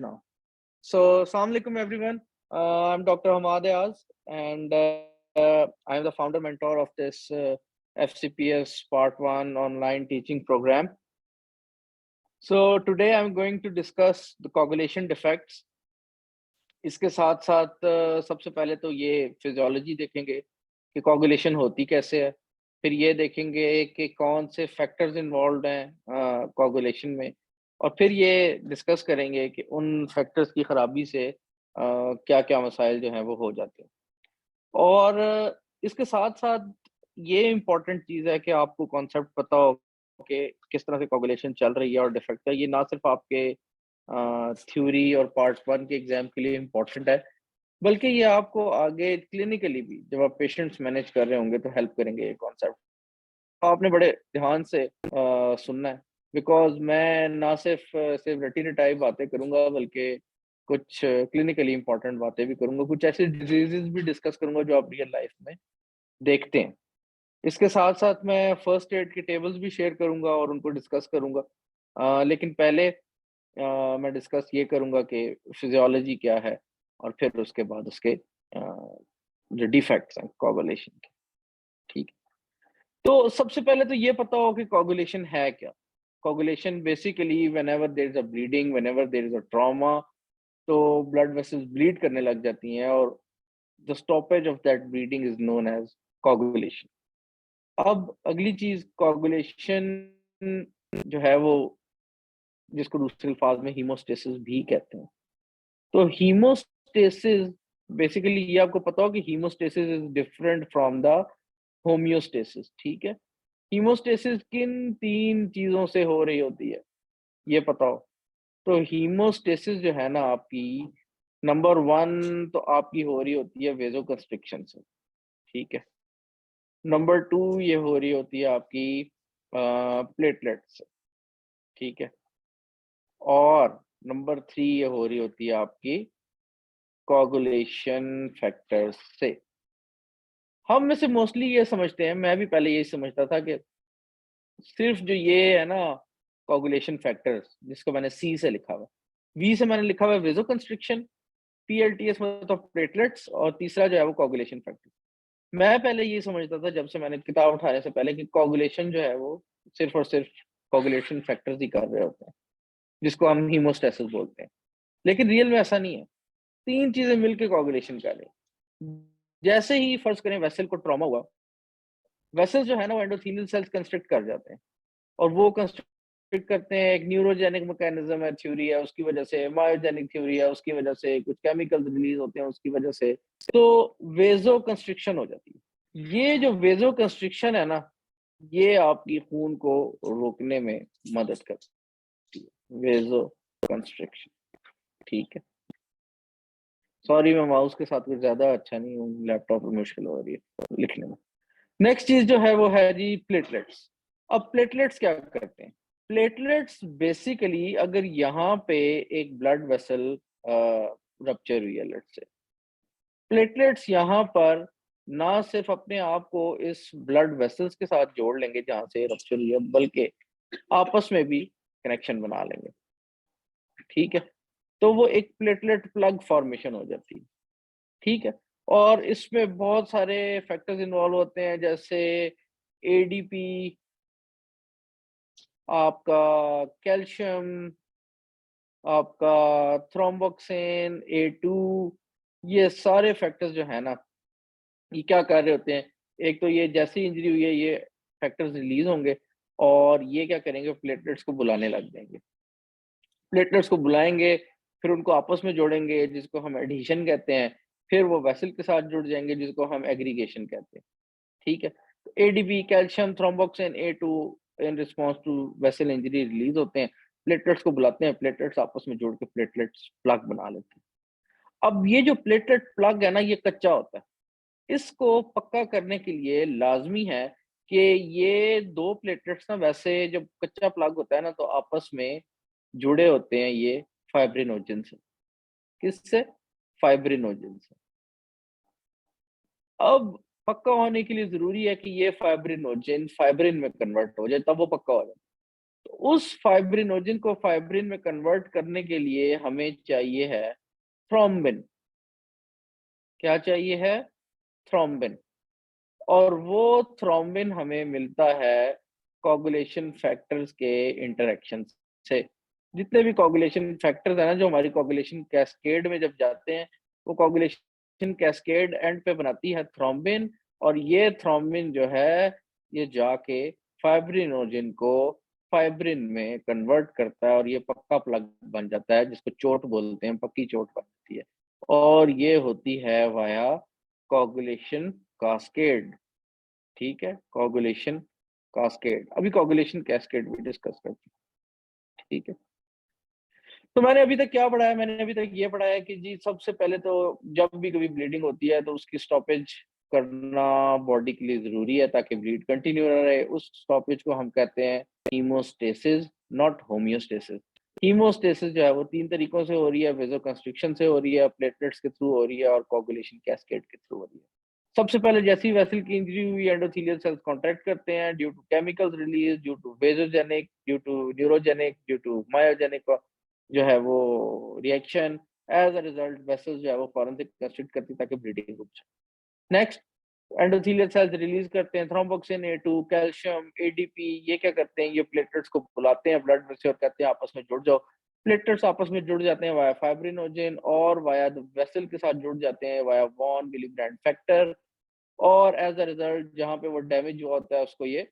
now. So, Assalamu alaikum everyone. I'm Dr. Hamad Ayaz, and I am the founder mentor of this FCPS Part 1 online teaching program. So, today I'm going to discuss the coagulation defects. इसके साथ साथ सबसे पहले तो ये physiology देखेंगे कि coagulation होती कैसे है, फिर ये देखेंगे कि कौन से फैक्टर्स इन्वॉल्व हैं कोगुलेशन में, और फिर ये डिस्कस करेंगे कि उन फैक्टर्स की खराबी से क्या क्या मसाइल जो हैं वो हो जाते हैं। और इसके साथ साथ ये इम्पोर्टेंट चीज़ है कि आपको कॉन्सेप्ट पता हो कि किस तरह से कोगुलेशन चल रही है और डिफेक्ट है। ये ना सिर्फ आपके थ्योरी और पार्ट 1 के एग्जाम के लिए इम्पोर्टेंट है, बल्कि ये आपको आगे क्लिनिकली भी जब आप पेशेंट्स मैनेज कर रहे होंगे तो हेल्प करेंगे ये कॉन्सेप्ट। आपने बड़े ध्यान से सुनना है, बिकॉज़ मैं ना सिर्फ रट्टी रटाई बातें करूँगा, बल्कि कुछ क्लिनिकली इम्पोर्टेंट बातें भी करूँगा, कुछ ऐसी डिजीज़ेज़ भी डिस्कस करूँगा जो आप रियल लाइफ में देखते हैं। इसके साथ-साथ मैं फर्स्ट एड के टेबल्स भी शेयर करूँगा और उनको डिस्कस करूँगा। लेकिन पहले मैं डिस्कस ये करूँगा कि फिजियोलॉजी क्या है, और फिर उसके बाद उसके जो डिफेक्ट्स हैं कोगुलेशन के, ठीक है। तो सबसे पहले तो ये पता हो कि कोगुलेशन है क्या? Coagulation basically whenever there is a bleeding, whenever there is a trauma, तो ब्लड वेसल्स ब्लीड करने लग जाती हैं, और the stoppage of that bleeding is known as coagulation. अब अगली चीज़, कोगुलेशन जो है वो, जिसको दूसरे अल्फाज में हीमोस्टेसिस भी कहते हैं। तो हीमोस्टेसिस बेसिकली ये आपको पता हो कि haemostasis is different from the homeostasis, ठीक है। हीमोस्टेसिस किन तीन चीजों से हो रही होती है, ये पता हो। तो हीमोस्टेसिस जो है ना आपकी, नंबर 1 तो आपकी हो रही होती है वेजोकंस्ट्रिक्शन से, ठीक है। नंबर 2 ये हो रही होती है आपकी प्लेटलेट से, ठीक है। और नंबर 3 ये हो रही होती है आपकी कोगुलेशन फैक्टर्स से। हम में से मोस्टली ये समझते हैं, मैं भी पहले यही समझता था कि सिर्फ जो ये है ना कोगुलेशन फैक्टर्स, जिसको मैंने सी से लिखा हुआ, वी से मैंने लिखा हुआ है वेजोकंस्ट्रिक्शन, पीएलटीएस मतलब प्लेटलेट्स, और तीसरा जो है वो कोगुलेशन फैक्टर। मैं पहले ये समझता था, जब से मैंने किताब उठाने से पहले, कि कोगुलेशन जो है वो सिर्फ और सिर्फ कोगुलेशन फैक्टर्स ही कर रहे होते हैं, जिसको हम हीमोस्टेसिस बोलते हैं। लेकिन रियल में ऐसा नहीं है। तीन चीजें मिलकर कोगुलेशन कर रही हैं। जैसे ही फर्ज करें वेसल को ट्रॉमा हुआ, वेसल जो है ना वो एंडोथेलियल सेल्स कंस्ट्रक्ट कर जाते हैं, और वो कंस्ट्रक्ट करते हैं, एक न्यूरोजेनिक मैकेनिज्म है, थ्योरी है, उसकी वजह से मायोजेनिक थ्योरी है, उसकी वजह से कुछ केमिकल्स रिलीज होते हैं, उसकी वजह से तो वेजो कंस्ट्रिक्शन हो जाती है। ये जो वेजो कंस्ट्रिक्शन है ना, ये आपकी खून को रोकने में मदद करती है, वेजो कंस्ट्रिक्शन, ठीक है। सॉरी, मैं माउस के साथ कुछ ज्यादा अच्छा नहीं हूँ, लैपटॉप में मुश्किल हो रही है लिखने में। नेक्स्ट चीज जो है वो है जी प्लेटलेट्स। अब प्लेटलेट्स क्या करते हैं? प्लेटलेट्स बेसिकली, अगर यहाँ पे एक ब्लड वेसल रप्चर हुई है, लेट्स से, प्लेटलेट्स यहाँ पर ना सिर्फ अपने आप को इस ब्लड वेसल्स के साथ जोड़ लेंगे जहां से रप्चर हुई है, बल्कि आपस में भी कनेक्शन बना लेंगे, ठीक है। तो वो एक प्लेटलेट प्लग फॉर्मेशन हो जाती है, ठीक है। और इसमें बहुत सारे फैक्टर्स इन्वॉल्व होते हैं, जैसे एडीपी, आपका कैल्शियम, आपका थ्रोम्बोक्सिन, ए2, ये सारे फैक्टर्स जो है ना, ये क्या कर रहे होते हैं? एक तो ये जैसी इंजरी हुई है, ये फैक्टर्स रिलीज होंगे, और ये क्या करेंगे, प्लेटलेट्स को बुलाने लग जाएंगे। प्लेटलेट्स को बुलाएंगे, फिर उनको आपस में जोड़ेंगे, जिसको हम एडिशन कहते हैं, फिर वो वेसल के साथ जुड़ जाएंगे, जिसको हम एग्रीगेशन कहते हैं, ठीक है। तो ADP, calcium, thromboxane, A two in response to vessel injury release होते हैं, प्लेटलेट्स को बुलाते हैं, प्लेटलेट्स आपस में जोड़ के प्लेटलेट्स प्लग बना लेते हैं। अब ये जो प्लेटलेट प्लग है ना, ये कच्चा होता है। इसको पक्का करने के लिए लाजमी है कि ये दो प्लेटलेट्स ना, वैसे जब कच्चा प्लग होता है ना, तो आपस में जुड़े होते हैं ये फाइब्रिनोजन से। किससे? फाइब्रिनोजन से। अब पक्का होने के लिए जरूरी है कि ये फाइब्रिनोजन फाइब्रिन में कन्वर्ट हो जाए, तब वो पक्का हो जाए। तो उस फाइब्रिनोजन को फाइब्रिन में कन्वर्ट करने के लिए हमें चाहिए है थ्रोम्बिन। क्या चाहिए है? थ्रोम्बिन। और वो थ्रोम्बिन हमें मिलता है कोगुलेशन फैक्टर्स के इंटरेक्शन से। जितने भी कोगुलेशन फैक्टर्स है ना, जो हमारी कोगुलेशन कैस्केड में जब जाते हैं, वो कोगुलेशन कैस्केड एंड पे बनाती है थ्रोम्बिन। और ये थ्रोम्बिन जो है, ये जाके फाइब्रिनोजन को फाइब्रिन में कन्वर्ट करता है और ये पक्का प्लग बन जाता है, जिसको चोट बोलते हैं, पक्की चोट बनती है। और ये होती है वाया कोगुलेशन कास्केड। ठीक है, कोगुलेशन कास्केड। अभी कोगुलेशन कैस्केड भी डिस्कस करते हैं। ठीक है, तो मैंने अभी तक क्या पढ़ा है? मैंने अभी तक ये पढ़ा है कि जी सबसे पहले तो जब भी कभी ब्लीडिंग होती है तो उसकी स्टॉपेज करना बॉडी के लिए जरूरी है, ताकि ब्लीड कंटिन्यू ना रहे। उस स्टॉपेज को हम कहते हैं हीमोस्टेसिस, नॉट होम्योस्टेसिस। हीमोस्टेसिस जो है वो तीन तरीकों से हो रही है, वेजोकंस्ट्रिक्शन से हो रही है, प्लेटलेट्स के थ्रू हो रही है, और कोगुलेशन कैस्केड के थ्रू हो रही है। सबसे पहले जैसी वेसल की इंजरी हुई, एंडोथेलियल सेल्स कॉन्ट्रैक्ट करते हैं due to chemicals release, due to vasogenic, due to neurogenic, due to myogenic जो है वो reaction. As a result vessels जो है वो फौरन से कंस्ट्रिक्ट करती है ताकि ब्लीडिंग रुक जाए। नेक्स्ट, एंडोथेलियल सेल्स रिलीज करते हैं थ्रोम्बोक्सिन ए2, कैल्शियम, एडीपी। ये क्या करते हैं? ये प्लेटलेट्स को बुलाते हैं ब्लड में से और कहते हैं आपस में जुड़ जाओ। प्लेटलेट्स आपस में जुड़ जाते हैं वाया फाइब्रिनोजन और वाया वेसल के साथ जुड़ जाते हैं वाया वॉन विलिब्रेंट फैक्टर। और एज अ रिजल्ट जहां पे वो डैमेज हुआ होता है उसको ये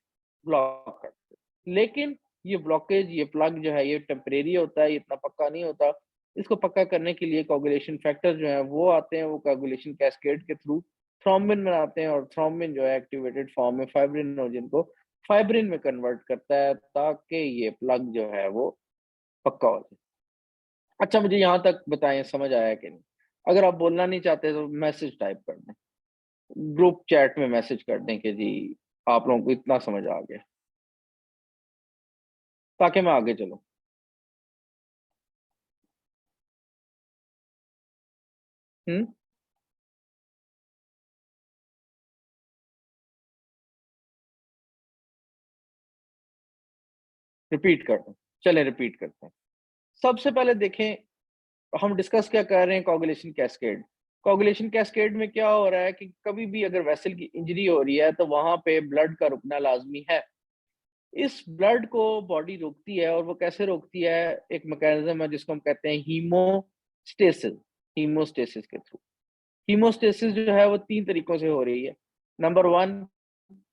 ब्लॉक करते हैं। लेकिन ये ब्लॉकेज, ये प्लग जो है, ये टेम्परेरी होता है, ये इतना पक्का नहीं होता। इसको पक्का करने के लिए कोगुलेशन फैक्टर जो है वो आते हैं, वो कोगुलेशन कैस्केड के थ्रू थ्रोम्बिन बनाते हैं, और थ्रोम्बिन जो है एक्टिवेटेड फॉर्म में फाइब्रिनोजन को फाइब्रिन में कन्वर्ट करता है ताकि ये प्लग जो है वो पक्का हो जाए। अच्छा, मुझे यहाँ तक बताएं समझ आया कि नहीं? अगर आप बोलना नहीं चाहते तो मैसेज टाइप कर दें, ग्रुप चैट में मैसेज कर दें कि जी आप लोगों को इतना समझ आ गया, ताकि मैं आगे चलूं। हम्म। रिपीट कर दूं? चलें रिपीट करते हैं। सबसे पहले देखें, हम डिस्कस क्या कर रहे हैं? Coagulation cascade. कोगुलेशन कैस्केड में क्या हो रहा है कि कभी भी अगर वेसल की इंजरी हो रही है तो वहां पे ब्लड का रुकना लाजमी है। इस ब्लड को बॉडी रोकती है, और वो कैसे रोकती है? एक मैकेनिज्म है जिसको हम कहते हैं हीमोस्टेसिस। हीमोस्टेसिस के थ्रू। हीमोस्टेसिस जो है वो तीन तरीकों से हो रही है। नंबर वन,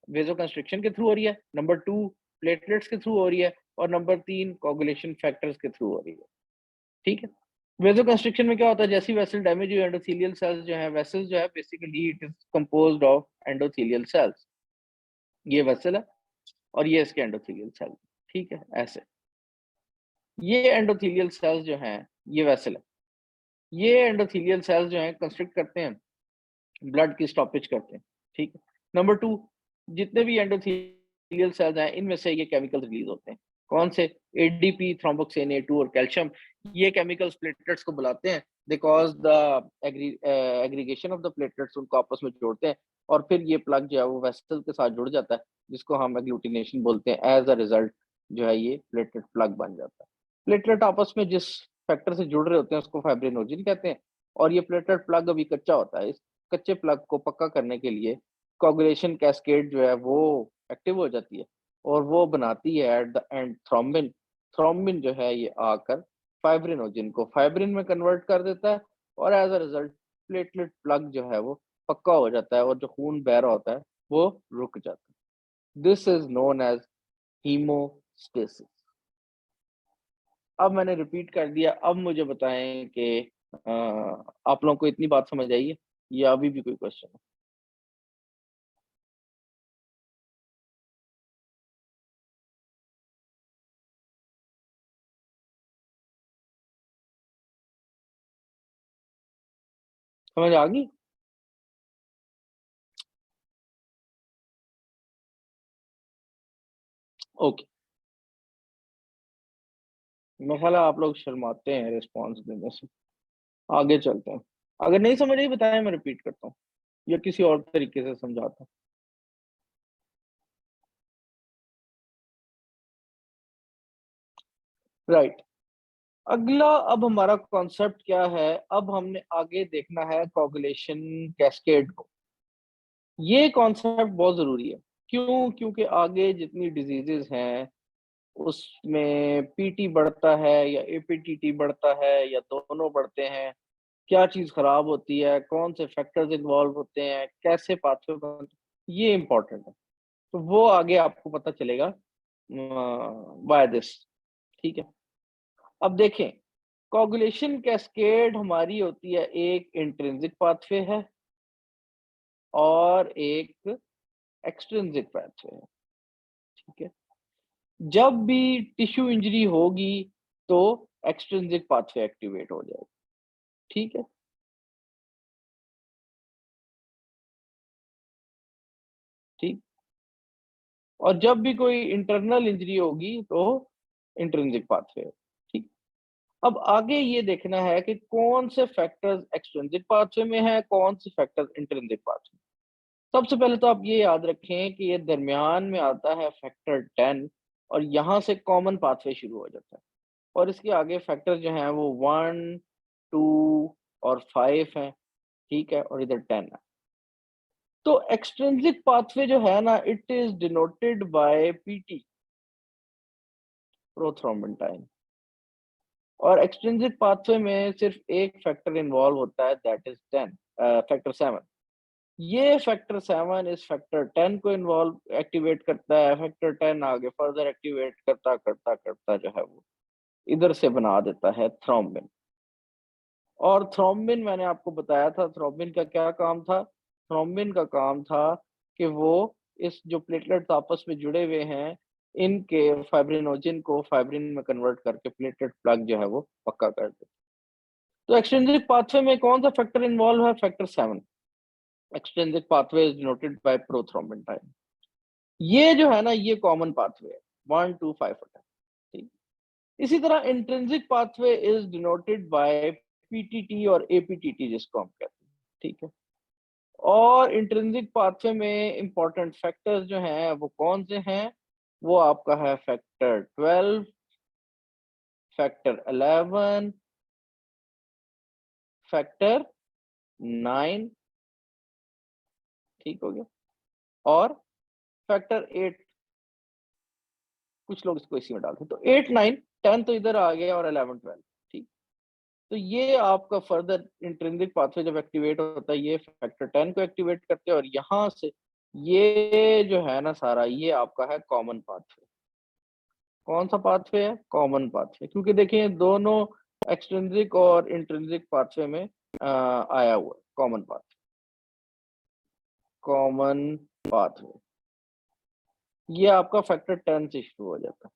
वेजो कंस्ट्रिक्शन के थ्रू हो रही है। नंबर टू, प्लेटलेट्स के थ्रू हो रही है। और नंबर तीन, कोगुलेशन फैक्टर्स के थ्रू हो रही है। ठीक है, वेजो कंस्ट्रिक्शन में क्या होता है? जैसी वेसल डैमेज हुई, एंडोथेलियल सेल्स जो है, वेसल्स जो है basically it is composed of endothelial cells. ये वेसल है और ये इसके एंडोथेलियल सेल। ठीक है, ऐसे ये एंडोथेलियल सेल्स जो हैं, ये वेसल है। ये एंडोथेलियल सेल्स जो हैं कंस्ट्रिक्ट करते हैं, ब्लड की स्टॉपेज करते हैं। ठीक है। नंबर टू, जितने भी एंडोथेलियल सेल्स हैं इनमें से ये केमिकल्स रिलीज होते हैं। कौन से? एडीपी, थ्रोम्बोक्सिन ए2 और कैल्शियम। ये केमिकल्स प्लेटलेट्स को बुलाते हैं, because the aggregation of the platelets उनको आपस में जोड़ते हैं, और फिर ये प्लग जो है वो वेसल के साथ जुड़ जाता है, जिसको हम एग्लूटिनेशन बोलते हैं। एज अ रिजल्ट जो है ये प्लेटलेट प्लग बन जाता है। प्लेटलेट आपस में जिस फैक्टर से जुड़ रहे होते हैं उसको फाइब्रिनोजन कहते हैं। और ये प्लेटलेट प्लग अभी कच्चा होता है। कच्चे प्लग को पक्का करने के लिए कोगुलेशन कैस्केड जो है वो एक्टिव हो जाती है, और वो बनाती है at the end thrombin. Thrombin जो है ये आकर फाइब्रिनोजन को फाइब्रिन में कन्वर्ट कर देता है, और as a result platelet plug जो है वो पक्का हो जाता है, और जो खून बह रहा होता है वो रुक जाता है। This is known as haemostasis. अब मैंने रिपीट कर दिया। अब मुझे बताएं कि आप लोगों को इतनी बात समझ आई है या अभी भी कोई क्वेश्चन है? समझ आ गई? ओके। मेरा ख्याल है आप लोग शर्माते हैं रिस्पॉन्स देने से। आगे चलते हैं। अगर नहीं समझ आई बताएं, मैं रिपीट करता हूँ या किसी और तरीके से समझाता हूँ। राइट। अगला अब हमारा कॉन्सेप्ट क्या है, अब हमने आगे देखना है कोगुलेशन कैस्केड को। ये कॉन्सेप्ट बहुत जरूरी है। क्यों? क्योंकि आगे जितनी डिजीजेस हैं उसमें पीटी बढ़ता है या एपीटीटी बढ़ता है या दोनों बढ़ते हैं, क्या चीज खराब होती है, कौन से फैक्टर्स इन्वॉल्व होते हैं, कैसे पाथवे बनते हैं, ये इंपॉर्टेंट है। तो वो आगे आपको पता चलेगा बाय दिस। ठीक है। अब देखें, कोगुलेशन कैस्केड हमारी होती है, एक इंट्रिंसिक पाथवे है और एक एक्सट्रिंसिक पाथवे है। ठीक है। जब भी टिश्यू इंजरी होगी तो एक्सट्रिंसिक पाथवे एक्टिवेट हो जाएगा। ठीक है। ठीक। और जब भी कोई इंटरनल इंजरी होगी तो इंट्रिंसिक पाथवे। ठीक। अब आगे ये देखना है कि कौन से फैक्टर्स एक्सट्रिंसिक पाथवे में है, कौन से फैक्टर्स इंट्रिंसिक पाथवे। सबसे पहले तो आप ये याद रखें कि ये दरमियान में आता है फैक्टर 10, और यहाँ से कॉमन पाथवे शुरू हो जाता है। और इसके आगे फैक्टर जो हैं वो 1, 2 और 5 हैं। ठीक है। और इधर 10 है। तो एक्सट्रिंसिक पाथवे जो है ना, it is denoted by PT, प्रोथ्रोम्बेटाइन। और एक्सट्रिंसिक पाथवे में सिर्फ एक फैक्टर इन्वॉल्व होता है, दैट इज 10, फैक्टर 7। ये फैक्टर 7 इस फैक्टर 10 को इन्वॉल्व एक्टिवेट करता है। फैक्टर 10 आगे फर्दर एक्टिवेट करता करता करता जो है वो इधर से बना देता है थ्रोम्बिन। और थ्रोम्बिन मैंने आपको बताया था, थ्रोम्बिन का क्या काम था? थ्रोम्बिन का काम था कि वो इस जो प्लेटलेट्स आपस में जुड़े हुए हैं, इनके फाइब्रिनोजन को फाइब्रिन में कन्वर्ट करके प्लेटलेट प्लग जो है वो पक्का कर दे। तो एक्सट्रिंसिक पाथवे में कौन सा फैक्टर इन्वॉल्व है? Factor 7। Extrinsic pathway is denoted bye prothrombin. ये जो है ना, ये कॉमन पाथवे है, 1, 2, 5 और 10। ठीक। इसी तरह intrinsic pathway is denoted bye PTT और एपीटीटी, जिसको हम कहते हैं। ठीक है। और इंट्रिंसिक पाथवे में इंपॉर्टेंट फैक्टर्स जो हैं वो कौन से हैं? वो आपका है फैक्टर 12, फैक्टर 11, फैक्टर 9। ठीक हो गया। और फैक्टर 8, कुछ लोग इसको इसी में डालते हैं। तो 8, 9, 10 तो इधर आ गया, और 11, 12। ठीक। तो ये आपका फर्दर इंट्रिंसिक पाथवे जब एक्टिवेट होता है, ये फैक्टर 10 को एक्टिवेट करते हैं, और यहाँ से ये जो है ना सारा, ये आपका है कॉमन पाथवे। कौन सा पाथवे है? Common pathway. क्योंकि देखिए दोनों एक्सट्रिंसिक और इंट्रिंसिक पाथवे में आया हुआ है कॉमन पाथवे। कॉमन पाथवे ये आपका फैक्टर 10 से शुरू हो जाता है।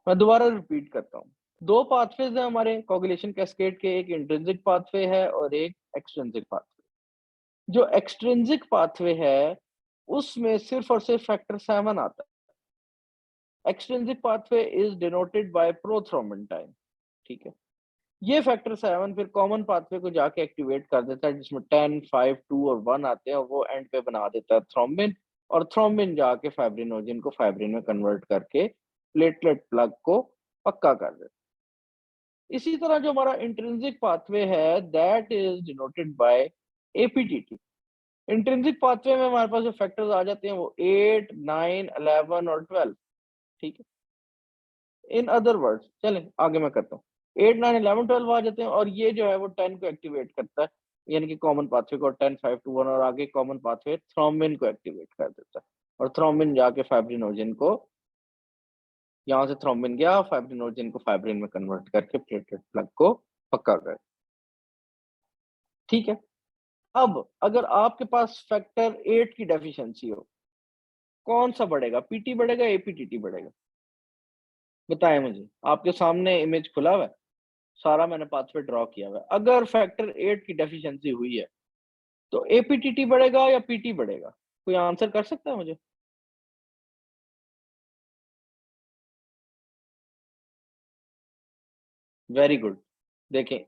मैं दोबारा रिपीट करता हूँ। दो पाथवेज है हमारे कोगुलेशन कैस्केड के, एक इंट्रिंसिक पाथवे है और एक एक्सट्रिंसिक पाथवे। जो एक्सट्रिंसिक पाथवे है उसमें सिर्फ और सिर्फ फैक्टर 7 आता है। Extrinsic pathway is denoted bye prothrombin. ठीक है। ये फैक्टर 7 फिर कॉमन पाथवे को जाके एक्टिवेट कर देता है, जिसमें 10, 5, 2 और 1 आते हैं, और वो एंड पे बना देता है थ्रोम्बिन। और थ्रोम्बिन जाके फाइब्रिनोजन को फाइब्रिन में कन्वर्ट करके प्लेटलेट प्लग को पक्का कर देता है। इसी तरह जो हमारा इंट्रिंसिक पाथवे है, that is denoted bye APTT. Intrinsic pathway में हमारे पास जो फैक्टर्स आ जाते हैं वो 8, 9, 11 और 12। ठीक है। इन अदर वर्ड्स, चलें आगे मैं करता हूँ। 8, 9, 11, 12 आ जाते हैं, और ये जो है वो 10 को एक्टिवेट करता है, यानी कि कॉमन पाथवे को 10, 5, 2, 1, और आगे कॉमन पाथवे थ्रोम्बिन को एक्टिवेट कर देता है। और थ्रोम्बिन जाके फाइब्रिनोजन को, यहाँ से थ्रोम्बिन गया फाइब्रिनोजन को फाइब्रिन में कन्वर्ट करके प्लेटलेट प्लग को पक्का कर। ठीक है। अब अगर आपके पास फैक्टर 8 की डेफिशिएंसी हो, कौन सा बढ़ेगा? पीटी बढ़ेगा, एपीटीटी बढ़ेगा? बताएं मुझे। आपके सामने इमेज खुला हुआ है, सारा मैंने पाथवे ड्रॉ किया हुआ है। अगर फैक्टर 8 की डेफिशिएंसी हुई है तो एपीटीटी बढ़ेगा या पीटी बढ़ेगा? कोई आंसर कर सकता है मुझे? Very good. देखें,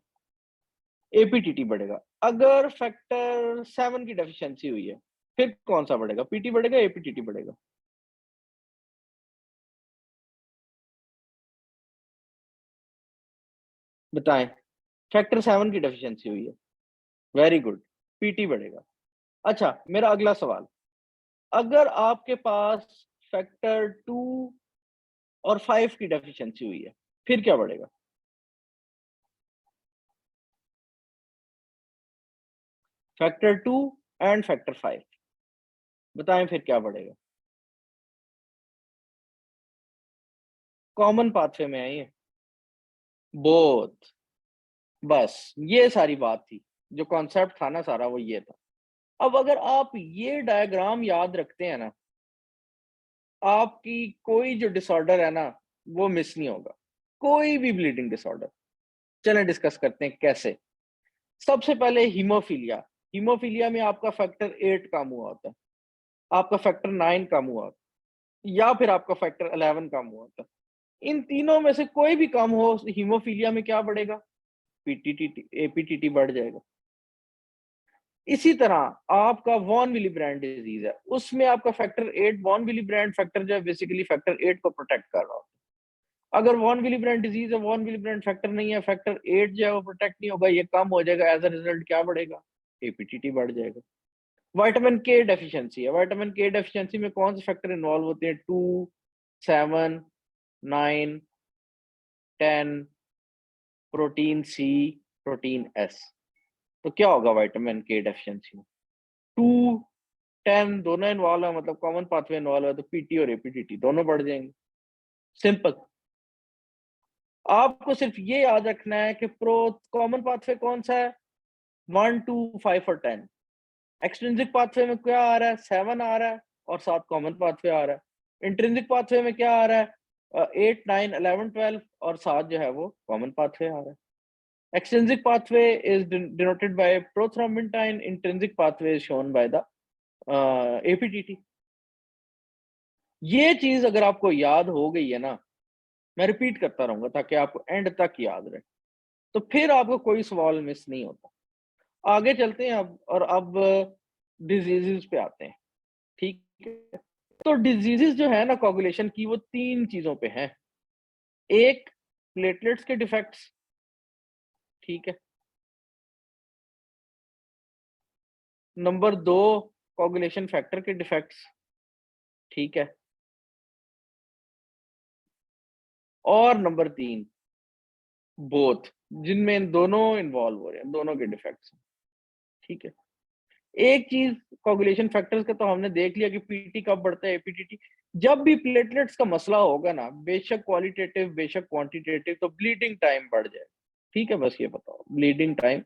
एपीटीटी बढ़ेगा। अगर फैक्टर 7 की डेफिशिएंसी हुई है, फिर कौन सा बढ़ेगा? पीटी बढ़ेगा, एपीटीटी बढ़ेगा? बताएं। फैक्टर 7 की डेफिशिएंसी हुई है, वेरी गुड, पीटी बढ़ेगा। अच्छा, मेरा अगला सवाल, अगर आपके पास फैक्टर 2 और 5 की डेफिशिएंसी हुई है, फिर क्या बढ़ेगा? फैक्टर 2 एंड फैक्टर 5, बताएं फिर क्या बढ़ेगा? कॉमन पाथवे में है ये, बोथ। बस ये सारी बात थी, जो कॉन्सेप्ट था ना सारा, वो ये था। अब अगर आप ये डायग्राम याद रखते हैं ना, आपकी कोई जो डिसऑर्डर है ना, वो मिस नहीं होगा, कोई भी ब्लीडिंग डिसऑर्डर। चलें डिस्कस करते हैं कैसे। सबसे पहले हीमोफीलिया। हीमोफीलिया में आपका फैक्टर 8 कम हुआ होता है, आपका फैक्टर 9 कम हुआ होता है, या फिर आपका फैक्टर 11 कम हुआ होता है। इन तीनों में से कोई भी कम हो, हीमोफीलिया में क्या बढ़ेगा? पीटीटी, एपीटीटी बढ़ जाएगा। इसी तरह आपका वॉन विली ब्रांड डिजीज है, उसमें आपका factor 8, von Willebrand factor जो है बेसिकली फैक्टर 8 को प्रोटेक्ट कर रहा होता है। अगर वॉन विली ब्रांड डिजीज है, वॉन विली ब्रांड फैक्टर नहीं है, फैक्टर 8 जो है वो प्रोटेक्ट नहीं होगा, ये कम हो जाएगा। एज अ रिजल्ट क्या बढ़ेगा? एपीटीटी बढ़ जाएगा। विटामिन के डेफिशिएंसी है, विटामिन के डेफिशिएंसी में कौन से फैक्टर इन्वॉल्व होते हैं? 2, 7, 9, 10, प्रोटीन सी, प्रोटीन एस। तो क्या होगा विटामिन के डेफिशिएंसी में? 2, 10 दोनों इन्वॉल्व है, मतलब कॉमन पाथवे इन्वॉल्व है, तो पीटी और एपीटीटी दोनों बढ़ जाएंगे। सिंपल। आपको सिर्फ ये याद रखना है कि प्रो कॉमन पाथवे कौन सा है? 1, 2, 5 और 10। एक्सट्रिंसिक पाथवे में क्या आ रहा है? 7 आ रहा है, और 7 कॉमन पाथवे आ रहा है। इंट्रिंसिक पाथवे में क्या आ रहा है? 8, 9, 11, 12, और 7 जो है वो कॉमन पाथवे आ रहा है। Extrinsic pathway is denoted by prothrombin. Intrinsic pathway is shown by the APTT. ये चीज अगर आपको याद हो गई है ना, मैं रिपीट करता रहूंगा ताकि आपको एंड तक याद रहे, तो फिर आपको कोई सवाल मिस नहीं होता। आगे चलते हैं अब डिजीजेस पे आते हैं। ठीक है, तो डिजीजेस जो है ना कोगुलेशन की, वो 3 चीजों पे हैं। एक, प्लेटलेट्स के डिफेक्ट्स, ठीक है। नंबर 2, कोगुलेशन फैक्टर के डिफेक्ट्स, ठीक है। और नंबर 3, बोथ, जिनमें इन दोनों इन्वॉल्व हो रहे हैं, दोनों के डिफेक्ट्स, ठीक है। एक चीज, कोगुलेशन फैक्टर्स का तो हमने देख लिया कि पीटी कब बढ़ता है, एपीटीटी। जब भी प्लेटलेट्स का मसला होगा ना, बेशक क्वालिटेटिव बेशक क्वांटिटेटिव, तो ब्लीडिंग टाइम बढ़ जाएगा। ठीक है, बस ये बताओ, ब्लीडिंग टाइम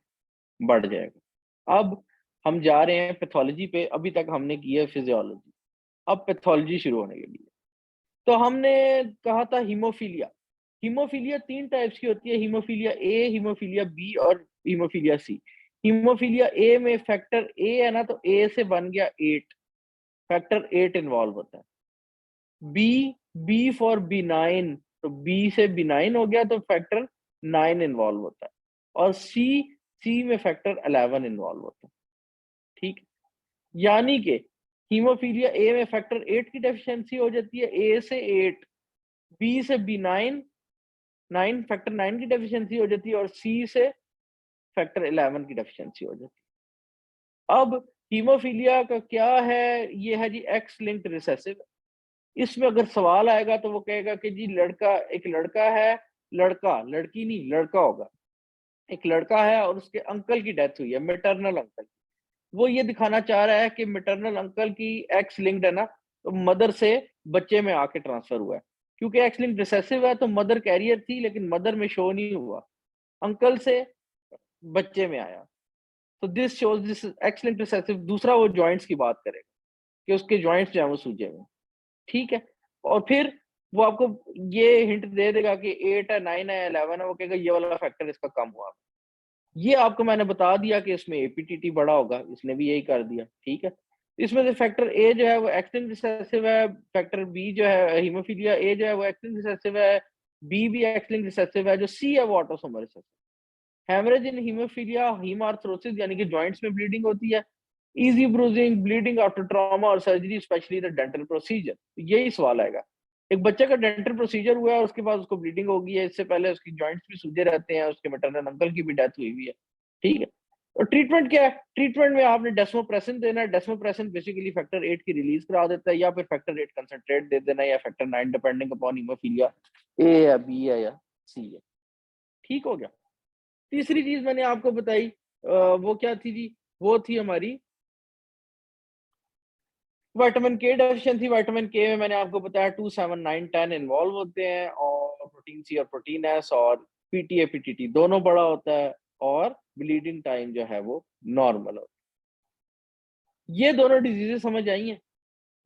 बढ़ जाएगा। अब हम जा रहे हैं पैथोलॉजी पे, अभी तक हमने की है फिजियोलॉजी, अब पैथोलॉजी शुरू होने के लिए। तो हमने कहा था हीमोफीलिया। हीमोफीलिया 3 टाइप्स की होती है, हीमोफीलिया ए, हीमोफीलिया बी और हीमोफीलिया सी। हीमोफीलिया ए में फैक्टर ए है ना, तो ए से बन गया 8, फैक्टर 8 इन्वॉल्व होता है। बी, बी फॉर B9, तो बी से B9 हो गया, तो फैक्टर 9 इन्वॉल्व होता है। और सी, सी में फैक्टर 11 इन्वॉल्व होता है। ठीक, यानी कि हीमोफीलिया ए में फैक्टर 8 की डेफिशिएंसी हो जाती है, ए से 8, बी से B9, 9 फैक्टर 9 की डेफिशिएंसी हो जाती है, और सी से फैक्टर 11 की डेफिशिएंसी हो जाती है। अब हीमोफीलिया का क्या है? ये है जी एक्स लिंक्ड रिसेसिव। इसमें अगर सवाल आएगा तो वो कहेगा कि जी लड़का, एक लड़का है, लड़का, लड़की नहीं, लड़का होगा, एक लड़का है और उसके अंकल की डेथ हुई है, मेटरनल अंकल। वो ये दिखाना चाह रहा है कि मेटरनल अंकल की एक्स लिंक्ड है ना, तो मदर से बच्चे में आके ट्रांसफर हुआ है। क्योंकि एक्स लिंक्ड रिसेसिव है, तो मदर कैरियर थी लेकिन मदर में शो नहीं हुआ, अंकल से बच्चे में आया। तो this shows this excellent recessive. दूसरा, वो जॉइंट्स की बात करेगा कि उसके जॉइंट्स जो है वो सूजे हुए, ठीक है। और फिर वो आपको ये हिंट दे देगा कि 8 है, 9 है, 11 है, वो कहेगा ये वाला फैक्टर इसका कम हुआ। ये आपको मैंने बता दिया कि इसमें एपीटीटी बड़ा होगा, इसने भी यही कर दिया, ठीक है। इसमें से फैक्टर ए जो है वो एक्सटेंड रिसेसिव है, फैक्टर बी जो है हीमोफीलिया ए जो है वो एक्सटेंड रिसेसिव है, बी भी एक्सटेंड रिसेसिव है, जो सी है वो autosomal recessive. Haemorrhage in haemophilia, haemarthrosis यानी कि जॉइंट्स में ब्लीडिंग होती है, easy bruising, bleeding after trauma और surgery, especially the dental procedure. यही सवाल आएगा, एक बच्चे का डेंटल प्रोसीजर हुआ है और उसके बाद उसको ब्लीडिंग हो गई है, इससे पहले उसकी जॉइंट्स भी सूजे रहते हैं, उसके मैटरनल अंकल की भी डेथ हुई हुई है, ठीक है। और ट्रीटमेंट क्या है? ट्रीटमेंट में आपने डेस्मोप्रेसिन देना है। डेस्मोप्रेसिन बेसिकली फैक्टर 8 की रिलीज करा देता है, या फिर फैक्टर 8 कंसंट्रेट दे देना है, या factor 9 depending upon haemophilia A या बी है या सी है। ठीक हो गया। तीसरी चीज मैंने आपको बताई, वो क्या थी जी? वो थी हमारी विटामिन के डेफिशिएंसी। विटामिन के में मैंने आपको बताया 2, 7, 9, 10 इन्वॉल्व होते हैं, और प्रोटीन सी और प्रोटीन एस और पीटीए पीटीटी दोनों बड़ा होता है, और ब्लीडिंग टाइम जो है वो नॉर्मल होता है। ये दोनों डिजीजेस समझ आई हैं?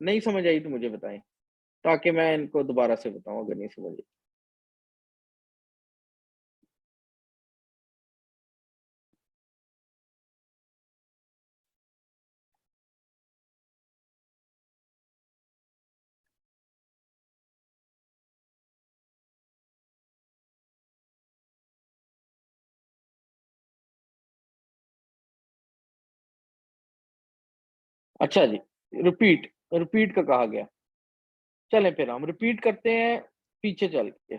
नहीं समझ आई तो मुझे बताएं, ताकि मैं इनको दोबारा से बताऊं अगर नहीं समझ आई। अच्छा जी, रिपीट रिपीट का कहा गया। चलें फिर हम रिपीट करते हैं पीछे चल के।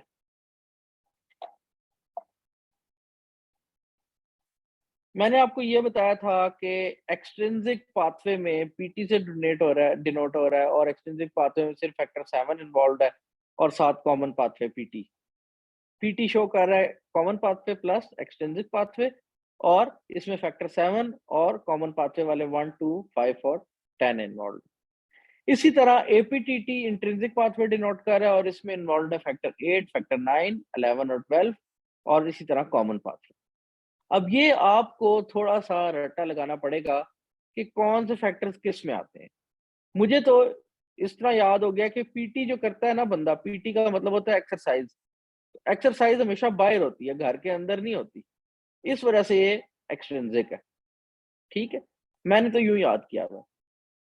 मैंने आपको ये बताया था कि एक्सट्रिंसिक पाथवे में पीटी से डिनोट हो रहा है, और एक्सट्रिंसिक पाथवे में सिर्फ फैक्टर 7 इन्वॉल्व है, और 7 common pathway PT. PT show कर रहा है common pathway plus extrinsic pathway, और इसमें फैक्टर 7 और कॉमन पाथवे वाले 1, 2, 5 और 10 इन्वॉल्व। इसी तरह एपीटीटी इंट्रिंसिक पाथवे डिनोट कर रहा है, और इसमें इन्वॉल्व है फैक्टर 8, फैक्टर 9, 11 और 12, और इसी तरह कॉमन पाथवे। अब ये आपको थोड़ा सा रट्टा लगाना पड़ेगा कि कौन से फैक्टर्स किस में आते हैं। मुझे तो इस तरह याद हो गया कि पीटी जो करता है ना बंदा, पीटी का मतलब होता है एक्सरसाइज। एक्सरसाइज हमेशा बाहर होती है, घर के अंदर नहीं होती, इस वजह से ये एक्सट्रिंसिक है। ठीक है, मैंने तो यूं याद किया हुआ।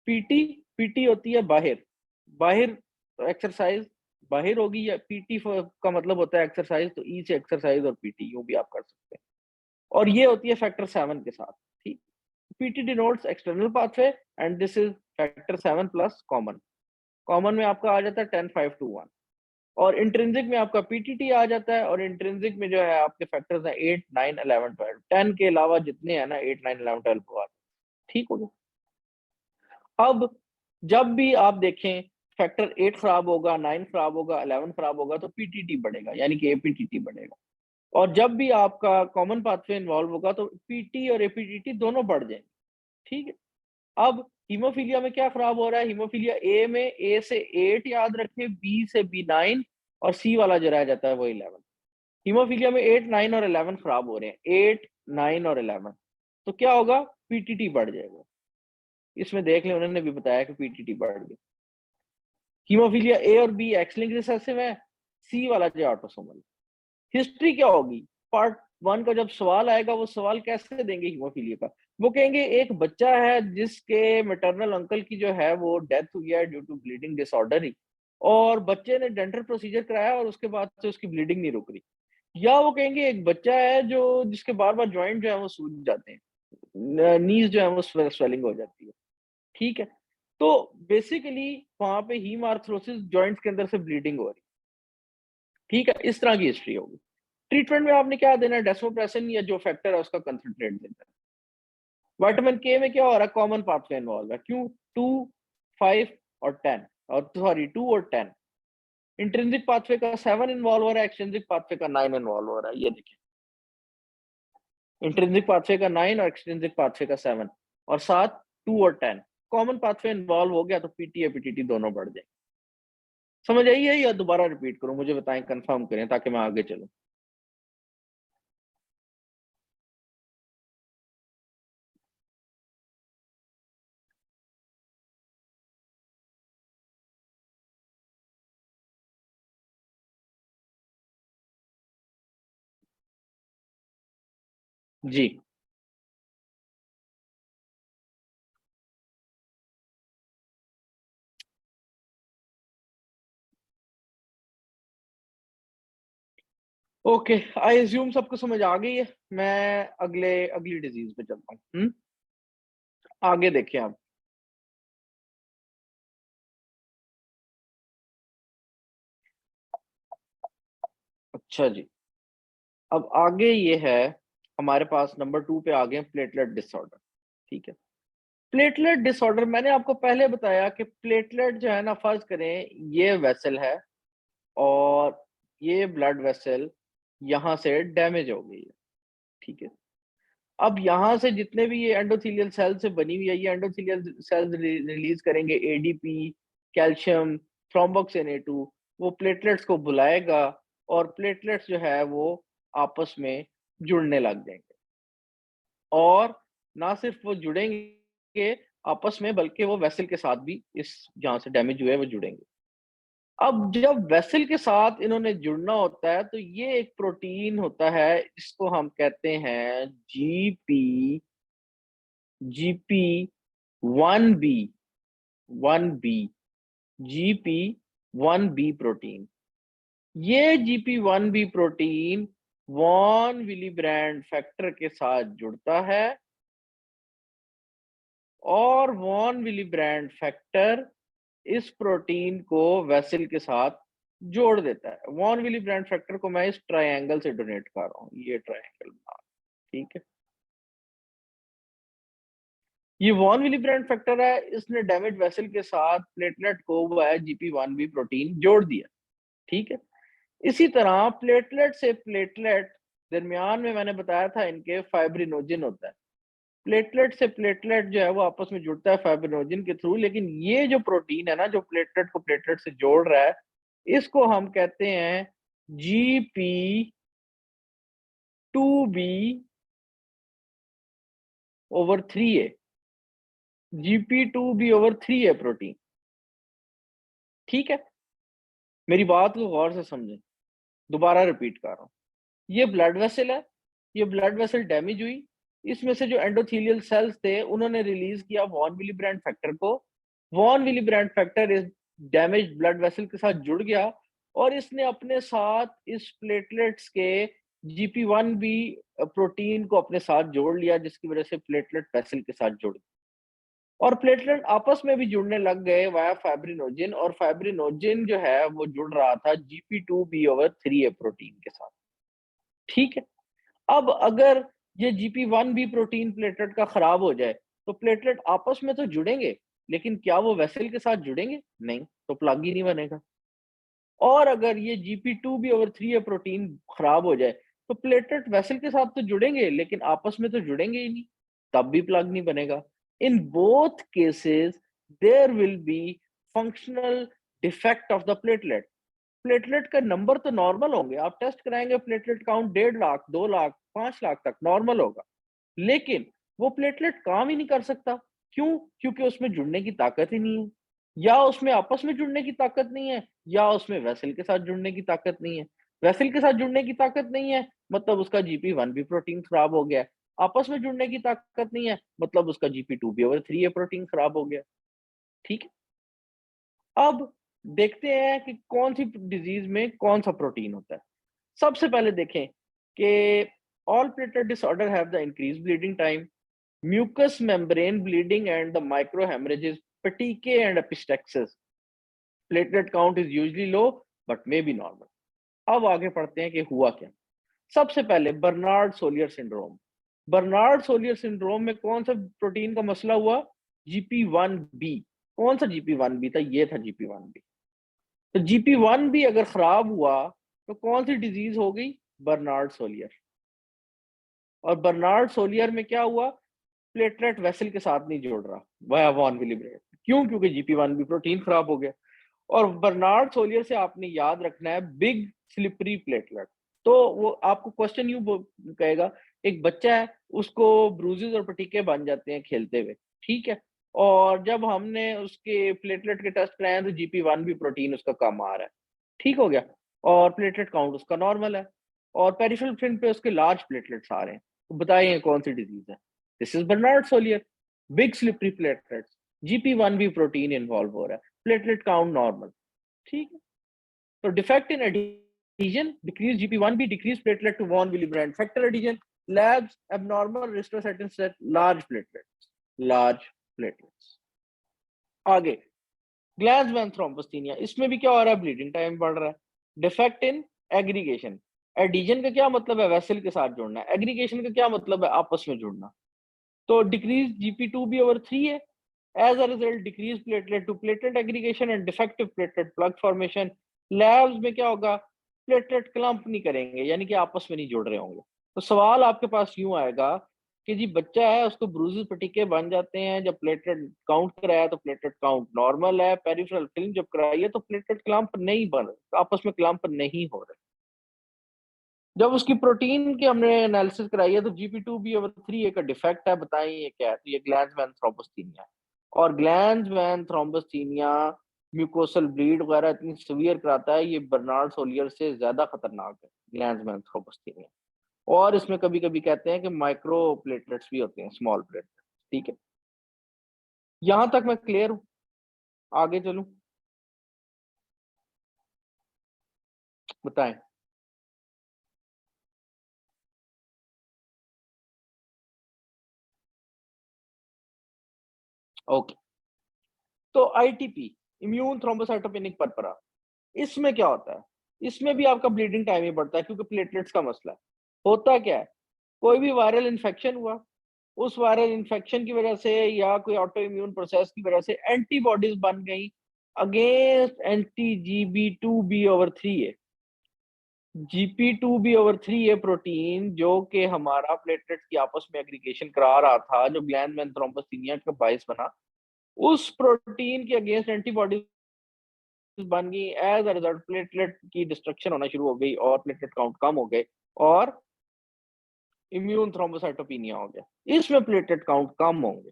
पीटी पीटी होती है बाहर, बाहर एक्सरसाइज बाहर होगी, या पीटी का मतलब होता है एक्सरसाइज, तो ई से एक्सरसाइज और पीटी यूं भी आप कर सकते हैं। और ये होती है फैक्टर 7 के साथ। ठीक, PT denotes external pathway, and this is factor 7 plus common. Common में आपका आ जाता है 10, 5, 2, 1, और इंट्रिंसिक में आपका पीटीटी आ जाता है, और इंट्रिंसिक में जो है आपके फैक्टर्स हैं 8, 9, 11, 12, 10 के अलावा जितने हैं ना 8, 9, 11, 12 को आते हैं। ठीक हो गया। अब जब भी आप देखें फैक्टर 8 खराब होगा, 9 खराब होगा, 11 खराब होगा, तो पीटीटी बढ़ेगा, यानी कि एपीटीटी बढ़ेगा। और जब भी आपका कॉमन पाथवे इन्वॉल्व होगा तो पीटी और एपीटीटी दोनों बढ़ जाएंगे। ठीक है। अब हीमोफीलिया में क्या खराब हो रहा है? हीमोफीलिया ए में ए से 8 याद रखें, बी से बी 9, और सी वाला जो रह जाता है वो 11। हीमोफीलिया में 8, 9 और 11 खराब हो रहे हैं, 8, 9 और 11। तो क्या होगा? पीटीटी बढ़ जाएगा। इसमें देख लें, उन्होंने भी बताया कि पीटीटी बढ़ गई। हीमोफीलिया ए और बी एक्स लिंक्ड रिसेसिव है, सी वाला जो ऑटोसोमल। हिस्ट्री क्या होगी? पार्ट 1 का जब सवाल आएगा, वो सवाल कैसे देंगे हीमोफीलिया का? वो कहेंगे एक बच्चा है जिसके मैटरनल अंकल की जो है वो डेथ हुई है ड्यू टू ब्लीडिंग डिसऑर्डर ही, और बच्चे ने डेंटल प्रोसीजर कराया और उसके बाद से उसकी ब्लीडिंग नहीं रुक रही। या वो कहेंगे एक बच्चा है जो जिसके बार बार जॉइंट जो है वो सूज जाते हैं, नीज जो है वो स्वेलिंग हो जाती है। ठीक है। तो बेसिकली वहां पे हीम आर्थरोसिस, जॉइंट्स के अंदर से ब्लीडिंग हो रही। ठीक है, इस तरह की हिस्ट्री होगी। ट्रीटमेंट में आपने क्या देना है? डेस्मोप्रेसिन या जो फैक्टर है उसका कंसंट्रेट देना है। विटामिन के में क्या हो रहा है? कॉमन पाथवे इन्वॉल्व है। क्यों? 2, 5 और 10, और सॉरी 2 और 10। इंट्रिंसिक पाथवे का 7 इन्वॉल्व हो रहा है, एक्सट्रिंसिक पाथवे का 9 इन्वॉल्व हो रहा है। ये देखिए, इंट्रिंसिक पाथवे का 9 और एक्सट्रिंसिक पाथवे का 7, और साथ 2 और 10। कॉमन पाथवे इन्वॉल्व हो गया तो पीटी या पीटीटी दोनों बढ़ जाए। समझ आई है या दोबारा रिपीट करूं? मुझे बताएं, कंफर्म करें ताकि मैं आगे चलूं। जी, ओके, आई एज्यूम सबको समझ आ गई है। मैं अगली डिजीज पे चलता हूँ। आगे देखिए आप। अच्छा जी, अब आगे ये है हमारे पास नंबर 2 पे आ गए प्लेटलेट डिसऑर्डर। ठीक है, प्लेटलेट डिसऑर्डर मैंने आपको पहले बताया कि प्लेटलेट जो है ना, फर्ज करें ये वेसल है और ये ब्लड वेसल यहाँ से डैमेज हो गई है। ठीक है, अब यहाँ से जितने भी ये एंडोथेलियल सेल से बनी हुई है, ये एंडोथेलियल सेल्स रिलीज करेंगे एडीपी, कैल्शियम, थ्रोम्बोक्सिन A2, वो प्लेटलेट्स को बुलाएगा और प्लेटलेट्स जो है वो आपस में जुड़ने लग जाएंगे। और ना सिर्फ वो जुड़ेंगे आपस में, बल्कि वो वेसल के साथ भी, इस जहाँ से डैमेज हुए, वो जुड़ेंगे। अब जब वेसल के साथ इन्होंने जुड़ना होता है तो ये एक प्रोटीन होता है, इसको हम कहते हैं GP 1 B, 1 B, GP1B protein. ये GP1B protein von Willebrand factor के साथ जुड़ता है और वॉन विलीब्रैंड फैक्टर इस प्रोटीन को वेसल के साथ जोड़ देता है। वॉन विलीब्रैंड फैक्टर को मैं इस ट्रायंगल से डोनेट कर रहा हूँ, ये ट्रायंगल बना। ठीक है, ये वॉन विलीब्रैंड फैक्टर है, इसने डैमेज वेसल के साथ प्लेटलेट को वो है GP1B प्रोटीन जोड़ दिया। ठीक है, इसी तरह प्लेटलेट से प्लेटलेट दरमियान में मैंने बताया था इनके फाइब्रिनोजिन होता है। प्लेटलेट से प्लेटलेट जो है वो आपस में जुड़ता है फाइब्रिनोजिन के थ्रू, लेकिन ये जो प्रोटीन है ना, जो प्लेटलेट को प्लेटलेट से जोड़ रहा है, इसको हम कहते हैं GP2B over 3A। GP2B/3A protein. ठीक है, मेरी बात को गौर से समझें, दोबारा रिपीट कर रहा हूँ। ये ब्लड वेसल है, ये ब्लड वेसल डैमेज हुई, इसमें से जो एंडोथेलियल सेल्स थे उन्होंने रिलीज किया वॉन विलीब्रैंड फैक्टर को। वॉन विलीब्रैंड फैक्टर इस डैमेज ब्लड वेसल के साथ जुड़ गया और इसने अपने साथ इस प्लेटलेट्स के GP1B प्रोटीन को अपने साथ जोड़ लिया, जिसकी वजह से प्लेटलेट वेसल के साथ जुड़ गया और प्लेटलेट आपस में भी जुड़ने लग गए वाया फाइब्रिनोजिन, और फाइब्रिनोजिन जो है वो जुड़ रहा था GP2B/3A प्रोटीन के साथ। ठीक है, अब अगर ये GP1B प्रोटीन प्लेटलेट का खराब हो जाए तो प्लेटलेट आपस में तो जुड़ेंगे, लेकिन क्या वो वेसल के साथ जुड़ेंगे? नहीं, तो प्लग ही नहीं बनेगा। और अगर ये GP2B/3A प्रोटीन खराब हो जाए तो प्लेटलेट वेसल के साथ तो जुड़ेंगे, लेकिन आपस में तो जुड़ेंगे ही नहीं, तब भी प्लग नहीं बनेगा। In both cases there will be functional defect of the platelet. Platelet का नंबर तो नॉर्मल होंगे, आप टेस्ट कराएंगे प्लेटलेट काउंट 1.5 लाख, 2 लाख, 5 लाख तक नॉर्मल होगा, लेकिन वो प्लेटलेट काम ही नहीं कर सकता। क्यों? क्योंकि उसमें जुड़ने की ताकत ही नहीं है, या उसमें आपस में जुड़ने की ताकत नहीं है, या उसमें वेसल के साथ जुड़ने की ताकत नहीं है। वेसल के साथ जुड़ने की ताकत नहीं है मतलब उसका GP1B प्रोटीन खराब हो गया। आपस में जुड़ने की ताकत नहीं है मतलब उसका GP2B/3A प्रोटीन खराब हो गया। ठीक है, अब देखते हैं कि कौन सी डिजीज में कौन सा प्रोटीन होता है। सबसे पहले देखें कि all platelet disorder have the increase bleeding time, mucus membrane bleeding and the micro haemorrhages, petechiae and epistaxis. Platelet count is usually low but may be normal. अब आगे पढ़ते हैं कि हुआ क्या। सबसे पहले Bernard Soulier syndrome. Bernard Soulier syndrome में कौन सा प्रोटीन का मसला हुआ? GP1B। कौन सा GP1B था? ये था GP1B। तो GP1B अगर खराब हुआ तो कौन सी डिजीज हो गई? बर्नार्ड सोलियर। और बर्नार्ड सोलियर में क्या हुआ? प्लेटलेट वेसल के साथ नहीं जोड़ रहा वाया वॉन विलिब्रेट। क्यों? क्योंकि GP1B प्रोटीन खराब हो गया। और बर्नार्ड सोलियर से आपने याद रखना है बिग स्लिपरी प्लेटलेट। तो वो आपको क्वेश्चन यूं कहेगा, एक बच्चा है उसको ब्रूजेस और पटीके बन जाते हैं खेलते हुए, ठीक है, और जब हमने उसके प्लेटलेट के टेस्ट कराए तो GP1B प्रोटीन उसका कम आ रहा है, ठीक हो गया, और प्लेटलेट काउंट उसका नॉर्मल है, और पेरिफेरल फ्रिंज पे उसके लार्ज प्लेटलेट्स आ रहे हैं। तो बताइए कौन सी डिजीज है? This is Bernard Soulier, big slippery platelets, GP1B protein involve हो रहा है, प्लेटलेट काउंट नॉर्मल। ठीक है, तो defect in adhesion, decrease GP1B, decrease platelet to von Willebrand factor adhesion, labs abnormal ristocetin set large platelets, large platelets. आगे Glanzmann थ्रोम्बोसिथेनिया, इसमें भी क्या हो रहा है? ब्लीडिंग टाइम बढ़ रहा है। डिफेक्ट इन एग्रीगेशन, एडिशन का क्या मतलब है? वेसल के साथ जुड़ना है। एग्रीगेशन का क्या मतलब है? आपस में जुड़ना। तो डिक्रीज GP2B/3 है। As a result decrease platelet to platelet aggregation and defective platelet plug formation. Labs में क्या होगा? प्लेटलेट क्लम्प नहीं करेंगे, यानी कि आपस में नहीं जुड़ रहे होंगे। तो सवाल आपके पास यूं आएगा कि जी बच्चा है, उसको ब्रूजेस पटिके बन जाते हैं, जब प्लेटलेट काउंट कराया तो प्लेटलेट काउंट नॉर्मल है, पेरिफेरल फिल्म जब कराई है तो प्लेटलेट क्लम्प नहीं बन रहे, आपस में क्लम्प नहीं हो रहे। जब उसकी प्रोटीन की हमने एनालिसिस कराई है तो GP2B/3 एक डिफेक्ट है, बताएं ये क्या है? तो ये ग्लैंड्समैन थ्रोम्बोस्थीनिया है। और ग्लैंड्समैन थ्रोम्बोस्थीनिया म्यूकोसल ब्लीड वगैरह इतनी सीवियर कराता है, ये बर्नार्ड सोलियर से ज्यादा खतरनाक है ग्लैंड्समैन थ्रोम्बोस्थीनिया। और इसमें कभी कभी कहते हैं कि माइक्रो प्लेटलेट्स भी होते हैं, स्मॉल प्लेटलेट्स। ठीक है, यहां तक मैं क्लियर हूं? आगे चलूं? बताएं। ओके, तो ITP, इम्यून थ्रोम्बोसाइटोपेनिक परपरा, इसमें क्या होता है? इसमें भी आपका ब्लीडिंग टाइम ही बढ़ता है, क्योंकि प्लेटलेट्स का मसला है। होता क्या है? कोई भी वायरल इन्फेक्शन हुआ, उस वायरल इन्फेक्शन की वजह से या कोई ऑटो इम्यून प्रोसेस की वजह से एंटीबॉडीज बन गई अगेंस्ट anti-GP2B/3 है। GP2B/3 है प्रोटीन जो कि हमारा प्लेटलेट्स की आपस में एग्रीगेशन करा रहा था, जो ग्लैंडमैन थ्रोम्बोसिनिया का बायस बना। उस प्रोटीन के अगेंस्ट एंटीबॉडीज बन गई। एज अ रिजल्ट प्लेटलेट की डिस्ट्रक्शन होना शुरू हो गई और प्लेटलेट काउंट कम हो गए और इम्यून थ्रोम्बोसाइटोपिनिया हो गया। इसमें प्लेटलेट काउंट कम होंगे।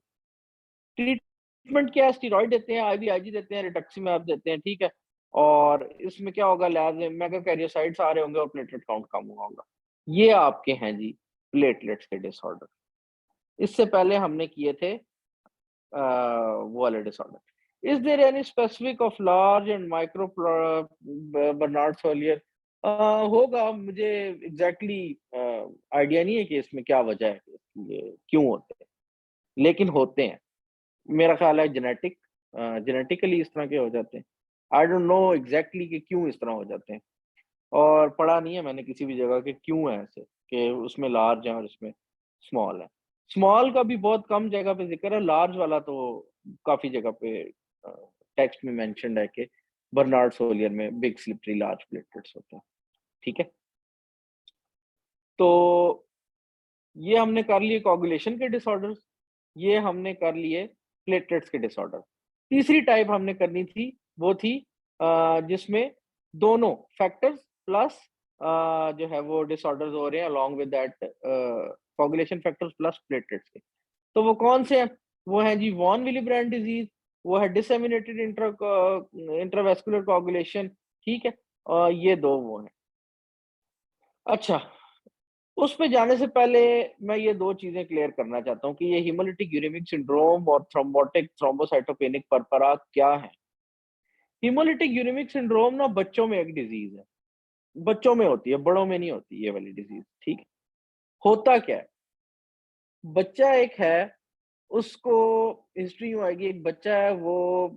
ट्रीटमेंट क्या है? स्टीरॉइड देते हैं, IVIG देते हैं, रिटक्सीमैब देते हैं। ठीक है, और इसमें क्या होगा? लैब में मेगाकैरियोसाइट्स आ रहे होंगे और प्लेटलेट काउंट कम हुआ होगा। ये आपके हैं जी प्लेटलेट्स के डिसऑर्डर। इससे पहले हमने किए थे वो वाले disorder. Is there any specific of large and micro Bernard Soulier? होगा, मुझे एग्जैक्टली आइडिया नहीं है कि इसमें क्या वजह है, ये क्यों होते हैं, लेकिन होते हैं। मेरा ख्याल है जेनेटिकली इस तरह के हो जाते हैं। आई डोंट नो एग्जैक्टली कि क्यों इस तरह हो जाते हैं, और पढ़ा नहीं है मैंने किसी भी जगह कि क्यों है ऐसे, कि उसमें लार्ज है और इसमें स्मॉल है। स्मॉल का भी बहुत कम जगह पे जिक्र है, लार्ज वाला तो काफी जगह पे टेक्स्ट में मेंशन्ड है कि बर्नार्ड सोलियर में बिग स्लिपरी लार्ज प्लेटलेट्स होते हैं। ठीक है, तो ये हमने कर लिए कोगुलेशन के डिसऑर्डर्स, ये हमने कर लिए प्लेटलेट्स के डिसऑर्डर। तीसरी टाइप हमने करनी थी, वो थी जिसमें दोनों फैक्टर्स प्लस जो है वो डिसऑर्डर्स हो रहे हैं along with that coagulation factors plus platelets के। तो वो कौन से हैं? वो है जी वॉन विली डिजीज, वो है डिसेमिनेटेड इंट्रावेस्कुलर कोगुलेशन। ठीक है, ये दो वो हैं। अच्छा, उस पे जाने से पहले मैं ये दो चीजें क्लियर करना चाहता हूँ कि ये हिमोलिटिक यूरेमिक सिंड्रोम और थ्रोम्बोटिक थ्रोम्बोसाइटोपेनिक परपरा क्या है। हिमोलिटिक यूरेमिक सिंड्रोम ना बच्चों में एक डिजीज है, बच्चों में होती है, बड़ों में नहीं होती ये वाली डिजीज। ठीक है, होता क्या है? बच्चा एक है, उसको हिस्ट्री यूं आएगी, एक बच्चा है वो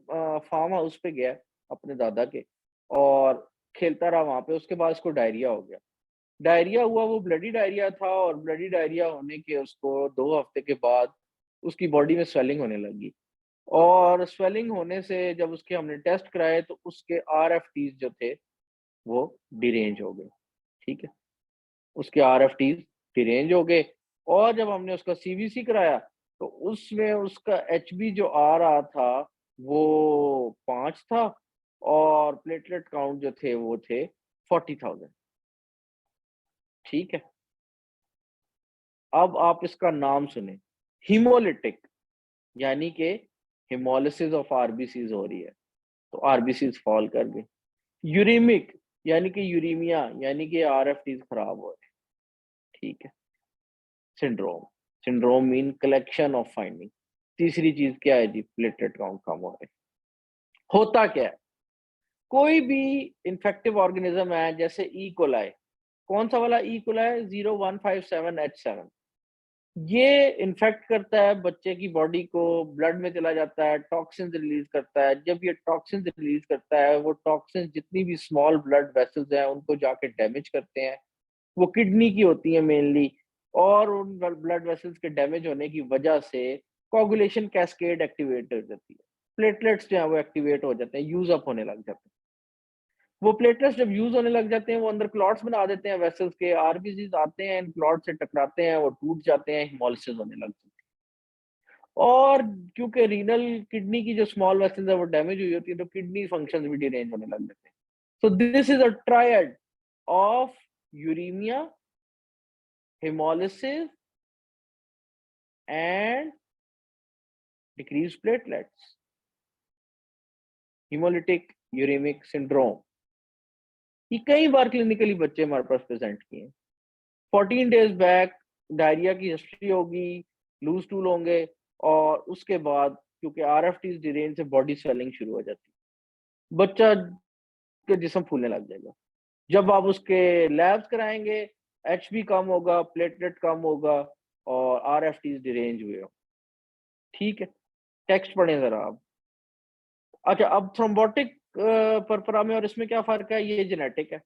फार्म हाउस पे गया अपने दादा के और खेलता रहा वहां पे, उसके बाद उसको डायरिया हो गया। डायरिया हुआ, वो ब्लडी डायरिया था, और ब्लडी डायरिया होने के उसको 2 हफ्ते के बाद उसकी बॉडी में स्वेलिंग होने लगी। और स्वेलिंग होने से जब उसके हमने टेस्ट कराए तो उसके RFTs जो थे वो डिरेंज हो गए। ठीक है, उसके RFTs डिरेंज हो गए। और जब हमने उसका CVC कराया तो उसमें उसका HB जो आ रहा था वो 5 था, और प्लेटलेट काउंट जो थे वो थे 40,000। ठीक है, अब आप इसका नाम सुने, हीमोलिटिक, यानी कि हेमोलिसिस ऑफ आरबीसीज हो रही है, तो आरबीसीज फॉल कर गई। यूरेमिक, यानी कि यूरीमिया, यानी कि RFTs खराब हो रहे हैं। ठीक है, syndrome, syndrome mean collection of finding. तीसरी चीज क्या है जी? प्लेटलेट काउंट कम हो रहे हैं। होता क्या है? कोई भी इन्फेक्टिव ऑर्गेनिज्म है, जैसे कोलाई, कौन सा वाला कोलाई? 0157H7, ये इन्फेक्ट करता है बच्चे की बॉडी को, ब्लड में चला जाता है, टॉक्सिन्स रिलीज करता है। जब ये टॉक्सिन्स रिलीज करता है, वो टॉक्सिन्स जितनी भी स्मॉल ब्लड वेसल्स हैं उनको जाके डैमेज करते हैं, वो किडनी की होती है मेनली, और उन ब्लड वेसल्स के डैमेज होने की वजह से कोगुलेशन कैस्केड एक्टिवेट हो जाती है, प्लेटलेट्स जो है वो एक्टिवेट हो जाते हैं, यूज अप होने लग जाते हैं। वो प्लेटलेट्स जब यूज होने लग जाते हैं वो अंदर क्लॉट्स बना देते हैं वेसल्स के, आरबीसीज आते हैं, इन क्लॉट से टकराते हैं, वो टूट जाते हैं, हिमोलिसिस होने लग जाती है। और क्योंकि रीनल किडनी की जो स्मॉल वेसल्स है वो डैमेज हुई होती है, तो किडनी फंक्शंस भी डिरेंज होने लग जाते हैं। So this is a triad of uremia, hemolysis and decreased platelets, hemolytic uremic syndrome। ये कई बार क्लिनिकली बच्चे हमारे पास प्रेजेंट किए हैं। 14 डेज बैक डायरिया की हिस्ट्री होगी, लूज टूल होंगे, और उसके बाद क्योंकि RFTs डिरेंज से बॉडी स्वेलिंग शुरू हो जाती है, बच्चा के जिस्म फूलने लग जाएगा। जब आप उसके लैब्स कराएंगे, HB कम होगा, प्लेटलेट कम होगा, और RFTs डिरेंज हुए हो। ठीक है, टेक्स्ट पढ़ें जरा आप। अच्छा, अब थ्रोम्बोटिक परपरा में और इसमें क्या फ़र्क है? ये जेनेटिक है।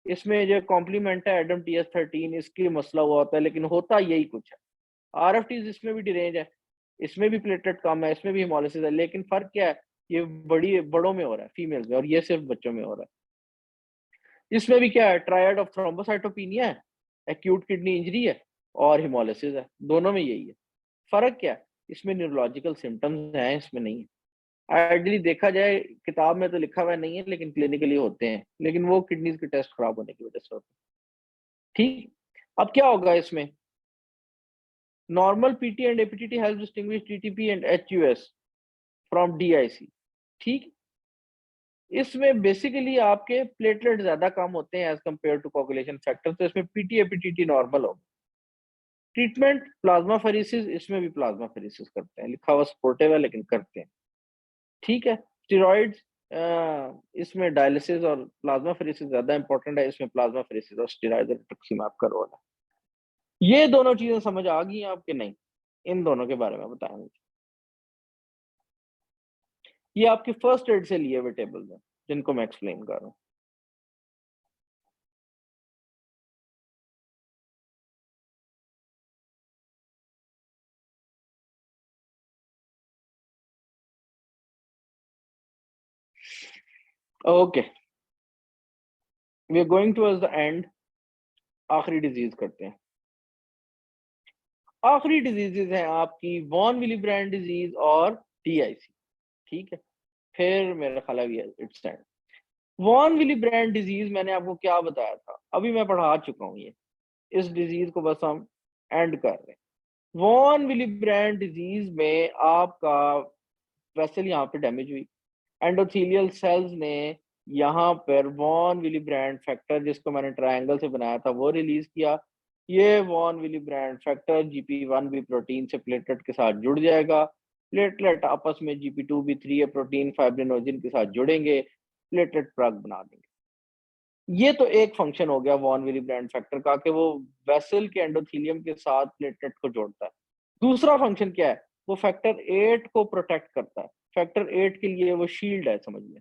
इसमें जो कॉम्प्लीमेंट है एडम TS13, इसकी मसला हुआ होता है, लेकिन होता यही कुछ है। RFTs इसमें भी डिरेंज है, इसमें भी प्लेटलेट कम है, इसमें भी हेमोलिसिस है, लेकिन फ़र्क क्या है? ये बड़ों में हो रहा है, फीमेल्स में, और ये सिर्फ बच्चों में हो रहा है। इसमें भी क्या है? ट्रायड ऑफ थ्रोम्बोसाइटोपिनिया है, एक्यूट किडनी इंजरी है, और हेमोलिसिस है। दोनों में यही है। फ़र्क क्या है? इसमें न्यूरोलॉजिकल सिम्पटम्स हैं, इसमें नहीं है। आइडियली देखा जाए, किताब में तो लिखा हुआ नहीं है, लेकिन क्लिनिकली होते हैं, लेकिन वो किडनीज के टेस्ट खराब होने की वजह से होते हैं। ठीक, अब क्या होगा इसमें? Normal PT and APTT help distinguish TTP and HUS from DIC। ठीक, इसमें बेसिकली आपके प्लेटलेट ज्यादा कम होते हैं as compared to coagulation factor, तो इसमें पीटी एपीटीटी नॉर्मल होगा। ट्रीटमेंट प्लाज्मा फेरेसिस, इसमें भी प्लाज्मा फेरेसिस करते हैं, लिखा हुआ सपोर्टिव है लेकिन करते हैं। ठीक है, स्टेरॉइड्स, इसमें डायलिसिस और प्लाज्मा फेरेसिस ज्यादा इंपॉर्टेंट है, इसमें प्लाज्मा फेरेसिस और स्टेरॉइड रिटुक्सीमैब का रोल है। ये दोनों चीजें समझ आ गई आपके? नहीं, इन दोनों के बारे में बताएं मुझे। ये आपके फर्स्ट एड से लिए हुए टेबल्स हैं जिनको मैं एक्सप्लेन कर रहा हूँ। Okay, we are going towards the end. आखिरी डिजीज करते हैं। आखिरी डिजीजेज हैं आपकी वॉन विलीब्रैंड डिजीज और DIC। ठीक है, फिर मेरा ख्याल है it's end. Von Willebrand disease मैंने आपको क्या बताया था? अभी मैं पढ़ा चुका हूँ ये। इस डिजीज को बस हम एंड कर रहे हैं। वॉन विलीब्रैंड डिजीज में आपका वेसल यहाँ पे डैमेज हुई, एंडोथेलियल सेल्स ने यहाँ पर वॉन विलीब्रैंड फैक्टर, जिसको मैंने ट्रायंगल से बनाया था, वो रिलीज किया। ये von Willebrand factor GP1B protein से प्लेटलेट के साथ जुड़ जाएगा। प्लेटलेट आपस में GP2B3 प्रोटीन फाइब्रिनोजिन के साथ जुड़ेंगे, प्लेटलेट प्लग बना देंगे। ये तो एक फंक्शन हो गया वॉन विलीब्रैंड फैक्टर का, कि वो वेसल के एंडोथेलियम के साथ प्लेटलेट को जोड़ता है। दूसरा फंक्शन क्या है? वो फैक्टर 8 को प्रोटेक्ट करता है। फैक्टर 8 के लिए वो शील्ड है, समझ में।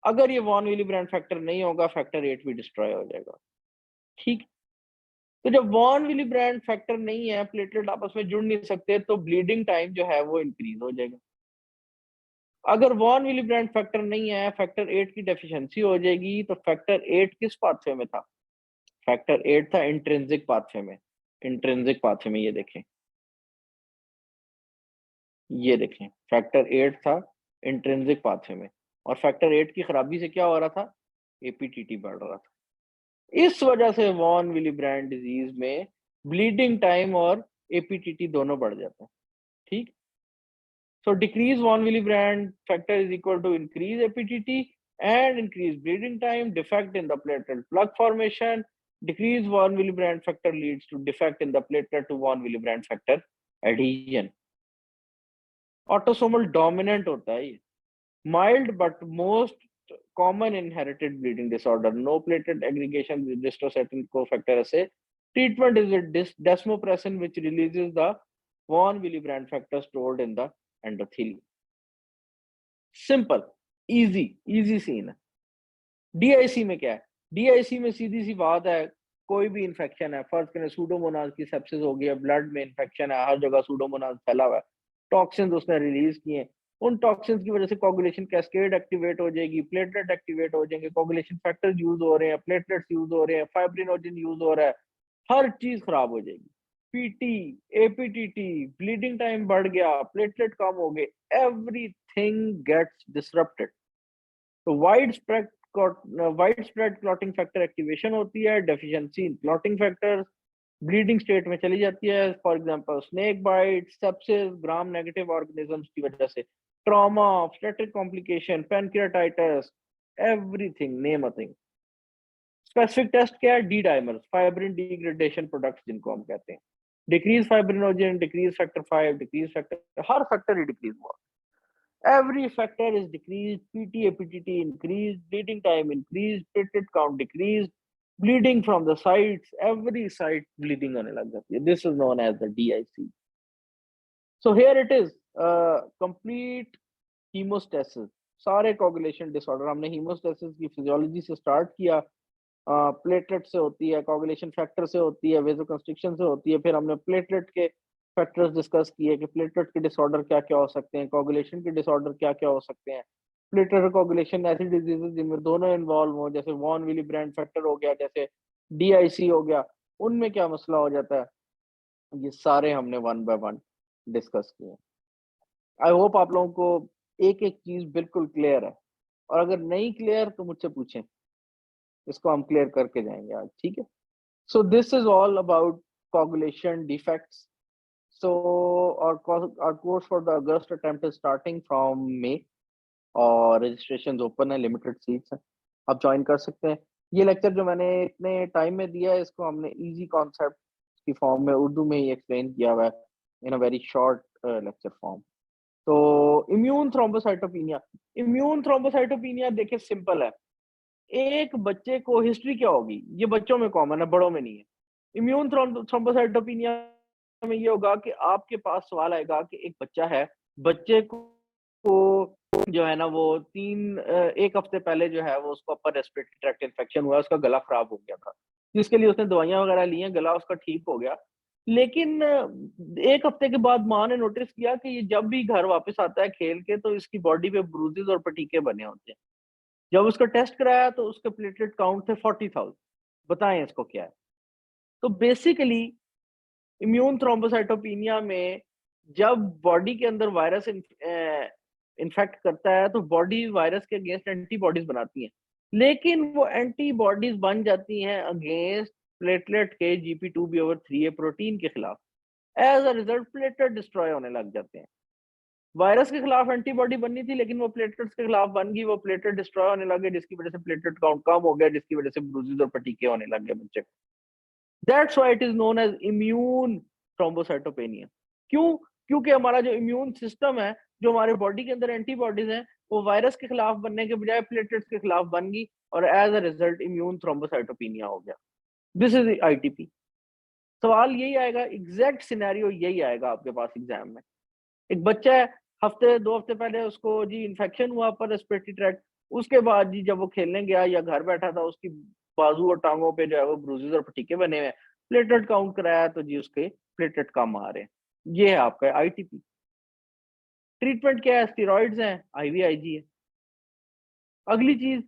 अगर ये वॉन विलीब्रैंड फैक्टर नहीं होगा, फैक्टर 8 भी डिस्ट्रॉय हो जाएगा। ठीक, तो जब वॉन विलीब्रैंड फैक्टर नहीं है, प्लेटलेट आपस में जुड़ नहीं सकते, तो ब्लीडिंग टाइम जो है वो इंक्रीज हो जाएगा। अगर वॉन विलीब्रैंड फैक्टर नहीं है, फैक्टर 8 की डेफिशिएंसी हो जाएगी। तो फैक्टर 8 किस पाथवे में था? फैक्टर 8 था इंट्रिंसिक पाथवे में। इंट्रिंसिक पाथवे में, ये देखें फैक्टर 8 था इंट्रिंसिक पाथवे में, और फैक्टर 8 की खराबी से क्या हो रहा था? APTT बढ़ रहा था। इस वजह से वॉन विलीब्रैंड डिजीज में ब्लीडिंग टाइम और APTT दोनों बढ़ जाते हैं। ठीक, so decrease von Willebrand factor is equal to increase APTT and increase bleeding time, defect in the platelet plug formation. Decrease von Willebrand factor leads to defect in the platelet to von Willebrand factor adhesion. Autosomal dominant होता है ये। Mild but most common inherited bleeding disorder, no platelet aggregation with ristocetin cofactor ऐसे। Treatment is with desmopressin which releases the von Willebrand factor stored in the endothelium. Simple, easy easy scene है। DIC में क्या है? DIC में सीधी सी बात है, कोई भी इन्फेक्शन है, फर्ज करें सूडोमोनास की सेप्सिस हो गया, ब्लड में इन्फेक्शन है, हर जगह सूडोमोनास फैला हुआ है, टॉक्सिन्स उसने रिलीज किए, उन टॉक्सिन्स की वजह से कोगुलेशन कैस्केड एक्टिवेट हो जाएगी, प्लेटलेट एक्टिवेट हो जाएंगे, कोगुलेशन फैक्टर्स यूज हो रहे हैं, प्लेटलेट्स यूज हो रहे हैं, फाइब्रिनोजन यूज हो रहा है, हर चीज खराब हो जाएगी। पीटी, एपीटीटी, ब्लीडिंग टाइम बढ़ गया, प्लेटलेट कम हो गए, एवरीथिंग गेट्स डिसरप्टेड। तो widespread clotting factor activation होती है, deficiency in clotting factor bleeding state में चली जाती है, for example snake bite, sepsis, gram negative organisms की वजह से, trauma, obstetric complication, pancreatitis, everything name a thing. Specific test क्या है? D dimers, fibrin degradation products जिनको हम कहते हैं, decrease fibrinogen, decrease factor 5, decrease factor, हर फैक्टर ही डिक्रीज हुआ, every factor is decreased, pt aptt increased, bleeding time increased, platelet count decreased, bleeding from the sites, every site bleeding होने लग जाती है, this is known as the DIC. So here it is, complete hemostasis, सारे coagulation disorder, हमने hemostasis की physiology से start किया, platelet से होती है, कोगुलेशन फैक्टर से होती है, वेजोकंस्ट्रिक्शन से होती है, फिर हमने प्लेटलेट के फैक्टर्स डिस्कस किए कि प्लेटलेट के डिसऑर्डर क्या क्या हो सकते हैं, कोगुलेशन के डिसऑर्डर क्या क्या हो सकते हैं, प्लेटलेट कोगुलेशन ऐसी डिजीजेस जिनमें दोनों इन्वॉल्व हो, जैसे वॉन विली ब्रांड फैक्टर हो गया, जैसे डीआईसी हो गया, उनमें क्या मसला हो जाता है, ये सारे हमने वन बाय वन डिस्कस किए। आई होप आप लोगों को एक एक चीज बिल्कुल क्लियर है, और अगर नहीं क्लियर तो मुझसे पूछें, इसको हम क्लियर करके जाएंगे आज, ठीक है। So this is all about coagulation defects. So our course for the August attempt is starting from May और registration open है, limited seats है, आप join कर सकते हैं। ये लेक्चर जो मैंने इतने टाइम में दिया है, इसको हमने इजी कॉन्सेप्ट की फॉर्म में उर्दू में ही एक्सप्लेन किया हुआ है, in a very short lecture form. तो इम्यून थ्रोम्बोसाइटोपिनिया देखिए सिंपल है, एक बच्चे को हिस्ट्री क्या होगी, ये बच्चों में कॉमन है, बड़ों में नहीं है। इम्यून थ्रोम्बोसाइटोपिनिया में ये होगा कि आपके पास सवाल आएगा कि एक बच्चा है, बच्चे को जो है ना वो एक हफ्ते पहले जो है वो उसको अपर रेस्पिरेटरी ट्रैक्ट इन्फेक्शन हुआ, उसका गला खराब हो गया था, जिसके लिए उसने दवाइयां वगैरह ली हैं, गला उसका ठीक हो गया। लेकिन एक हफ्ते के बाद माँ ने नोटिस किया कि ये जब भी घर वापस आता है खेल के तो इसकी बॉडी पे ब्रूजेस और पटीके बने होते हैं। जब उसका टेस्ट कराया तो उसके प्लेटलेट काउंट थे 40,000। बताएं इसको क्या है? तो बेसिकली इम्यून थ्रोम्बोसाइटोपिनिया में जब बॉडी के अंदर वायरस इन्फेक्ट करता है तो बॉडी वायरस के अगेंस्ट एंटीबॉडीज बनाती है, लेकिन वो एंटीबॉडीज बन जाती हैं अगेंस्ट प्लेटलेट के GP2B/3A प्रोटीन के खिलाफ। As a result platelet destroy होने लग जाते हैं। वायरस के खिलाफ एंटीबॉडी बननी थी लेकिन वो प्लेटलेट्स के खिलाफ बन गई, वो प्लेटलेट डिस्ट्रॉय होने लगे, जिसकी वजह से प्लेटलेट काउंट कम हो गया, जिसकी वजह से ब्रूजेस और पटीके होने लग गए बच्चे को। That's why it is known as immune thrombocytopenia. क्यों? क्योंकि हमारा जो इम्यून सिस्टम है, जो हमारे बॉडी के अंदर एंटीबॉडीज हैं, वो वायरस के खिलाफ बनने के बजाय प्लेटलेट्स के खिलाफ बन गई और as a result immune thrombocytopenia हो गया। This is ITP. सवाल यही आएगा, एग्जैक्ट सिनेरियो यही आएगा आपके पास एग्जाम में। एक बच्चा है, हफ्ते 2 हफ्ते पहले उसको जी इन्फेक्शन हुआ पर रेस्पिरेटरी ट्रैक्ट, उसके बाद जी जब वो खेलने गया या घर बैठा था, उसकी बाजू और टांगों पे जो है वो ब्रूजेस और फटीके बने हुए हैं, प्लेटलेट काउंट कराया तो जी उसके प्लेटलेट कम आ रहे हैं। ये है आपका आईटीपी। ट्रीटमेंट क्या है? स्टेरॉइड्स हैं, आईवीआईजी है। अगली चीज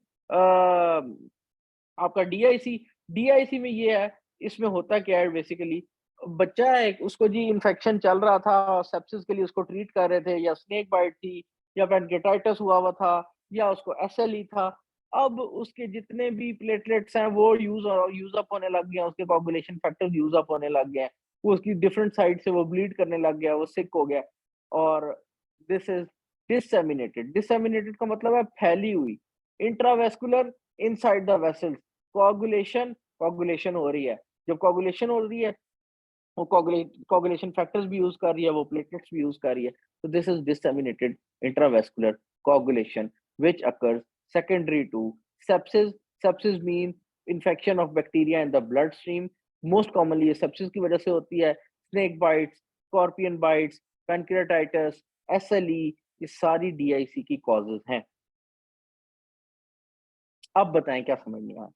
आपका डीआईसी। डीआईसी में ये है, इसमें होता क्या है बेसिकली, बच्चा है उसको जी इन्फेक्शन चल रहा था, सेप्सिस के लिए उसको ट्रीट कर रहे थे, या स्नेक बाइट थी, या पैनक्रेटाइटिस हुआ था, या उसको एसएलई था। अब उसके जितने भी प्लेटलेट्स हैं वो यूज अप होने लग गए, उसके कोगुलेशन फैक्टर्स यूज अप होने लग गए, वो उसकी डिफरेंट साइड से वो ब्लीड करने लग गया, वो सिक हो गया। और दिस इज डिससेमिनेटेड। डिससेमिनेटेड का मतलब है फैली हुई, intravascular, inside the vessels. Coagulation हो रही है, जब कोगुलेशन हो रही है वो कोगुलेशन फैक्टर्स भी यूज कर रही है, वो प्लेटलेट्स भी यूज कर रही है। तो this is disseminated intravascular coagulation which occurs secondary to sepsis. Sepsis mean infection of bacteria in the blood stream. Most commonly ये सेप्सिस की वजह से होती है। Snake bites, scorpion bites, pancreatitis, SLE, ये सारी डीआईसी की कॉजेज हैं। अब बताएं क्या समझ नहीं आया?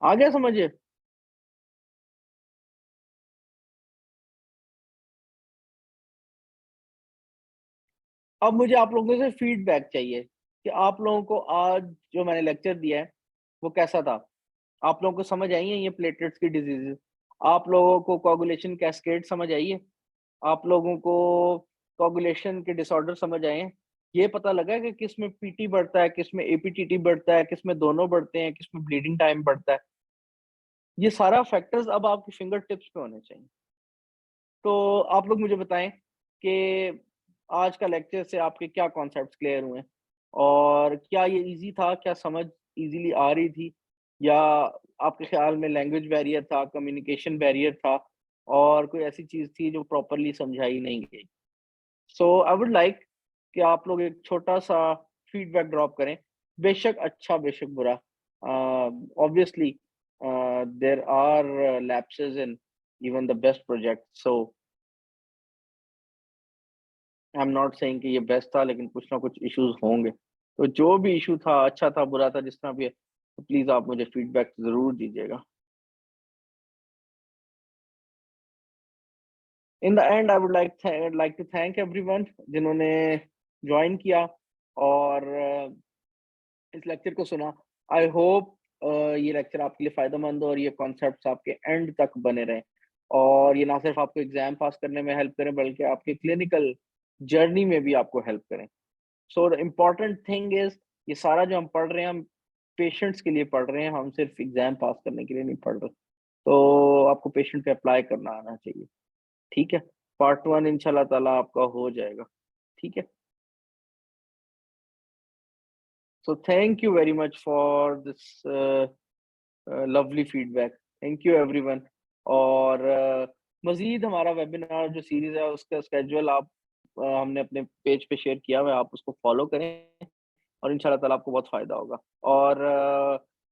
आ गया समझे? अब मुझे आप लोगों से फीडबैक चाहिए कि आप लोगों को आज जो मैंने लेक्चर दिया है वो कैसा था? आप लोगों को समझ आई है ये प्लेटलेट्स की डिजीजेस? आप लोगों को कोगुलेशन कैस्केड समझ आई है? आप लोगों को कोगुलेशन के डिसऑर्डर समझ आए हैं? ये पता लगा है कि किस में पीटी बढ़ता है, किस में एपीटीटी बढ़ता है, किस में दोनों बढ़ते हैं, किस में ब्लीडिंग टाइम बढ़ता है? ये सारा फैक्टर्स अब आपकी फिंगर टिप्स पे होने चाहिए। तो आप लोग मुझे बताएं कि आज का लेक्चर से आपके क्या कॉन्सेप्ट्स क्लियर हुए और क्या ये इजी था? क्या समझ इजीली आ रही थी, या आपके ख्याल में लैंग्वेज बैरियर था, कम्युनिकेशन बैरियर था, और कोई ऐसी चीज थी जो प्रॉपरली समझाई नहीं गई? सो आई वुड लाइक कि आप लोग एक छोटा सा फीडबैक ड्रॉप करें, बेशक अच्छा बेशक बुरा। Obviously there are lapses in even the best project, so I am not saying कि ये बेस्ट था, लेकिन कुछ ना कुछ इश्यूज होंगे। तो जो भी इशू था, अच्छा था बुरा था, जिस तरह भी है, तो प्लीज आप मुझे फीडबैक जरूर दीजिएगा। In the end I would like to thank everyone जिन्होंने ज्वाइन किया और इस लेक्चर को सुना। आई होप ये लेक्चर आपके लिए फायदेमंद हो और ये कॉन्सेप्ट्स आपके एंड तक बने रहें, और ये ना सिर्फ आपको एग्जाम पास करने में हेल्प करें, बल्कि आपके क्लिनिकल जर्नी में भी आपको हेल्प करें। So the important thing is, ये सारा जो हम पढ़ रहे हैं, हम पेशेंट्स के लिए पढ़ रहे हैं, हम सिर्फ एग्जाम पास करने के लिए नहीं पढ़ रहे। तो आपको पेशेंट पे अप्लाई करना आना चाहिए। ठीक है? पार्ट वन इंशाल्लाह ताला आपका हो जाएगा। ठीक है? So thank you very much for this lovely feedback. Thank you everyone. और मजीद हमारा वेबिनार जो सीरीज है उसका स्केड्यूल आप हमने अपने पेज पे शेयर किया हुआ है, आप उसको फॉलो करें और इंशाल्लाह ताला आपको बहुत फ़ायदा होगा। और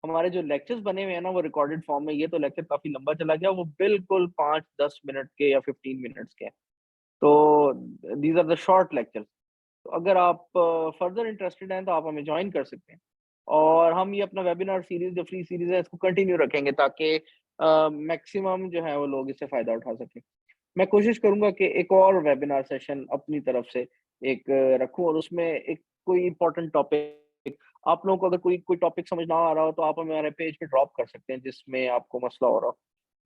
हमारे जो लेक्चर्स बने हुए हैं ना, वो रिकॉर्डेड फॉर्म में, ये तो लेक्चर काफ़ी लंबा चला गया, वो बिल्कुल 5-10 मिनट के या 15 मिनट्स के हैं। तो these are the short lectures. तो अगर आप फर्दर इंटरेस्टेड हैं तो आप हमें जॉइन कर सकते हैं। और हम ये अपना वेबिनार सीरीज़ जो फ्री सीरीज़ है इसको कंटिन्यू रखेंगे, ताकि मैक्सिमम जो है वो लोग इससे फ़ायदा उठा सकें। मैं कोशिश करूँगा कि एक और वेबिनार सेशन अपनी तरफ से एक रखूँ, और उसमें एक कोई इम्पोर्टेंट टॉपिक, आप लोगों को अगर कोई कोई टॉपिक समझ ना आ रहा हो तो आप हमारे पेज पे ड्रॉप कर सकते हैं जिसमें आपको मसला हो रहा हो।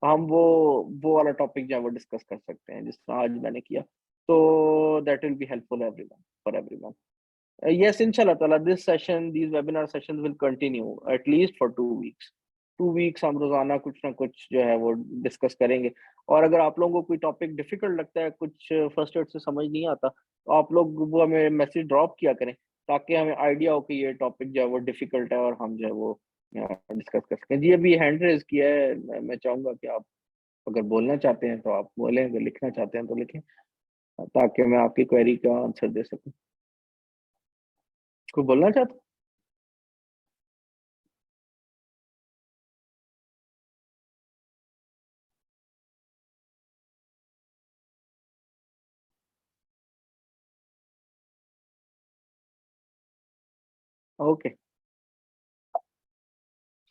तो हम वो वाला टॉपिक जो है वो डिस्कस कर सकते हैं जिस तरह आज मैंने किया। तो that will be helpful everyone, for everyone. Yes, inshallah ta'ala, this session, these webinar sessions will continue at least for 2 weeks. 2 weeks हम रोजाना कुछ ना कुछ जो है वो डिस्कस करेंगे। और अगर आप लोगों को कोई टॉपिक डिफिकल्ट लगता है, कुछ फर्स्ट एड से समझ नहीं आता, तो आप लोग वो हमें मैसेज ड्रॉप किया करें, ताकि हमें आइडिया हो कि ये टॉपिक जो है वो डिफिकल्ट है और हम जो है वो डिस्कस कर सकें। जी अभी हैंड रेज किया है, मैं चाहूंगा कि आप अगर बोलना चाहते हैं तो आप बोलें, अगर लिखना चाहते हैं तो लिखें, ताकि मैं आपकी क्वेरी का आंसर दे सकूं। कोई बोलना चाहता? Okay,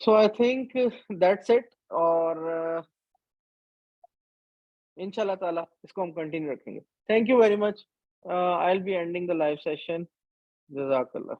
so I think that's it. और इंशाल्लाह ताला इसको हम कंटिन्यू रखेंगे। Thank you very much. I will be ending the live session. जज़ाकल्लाह।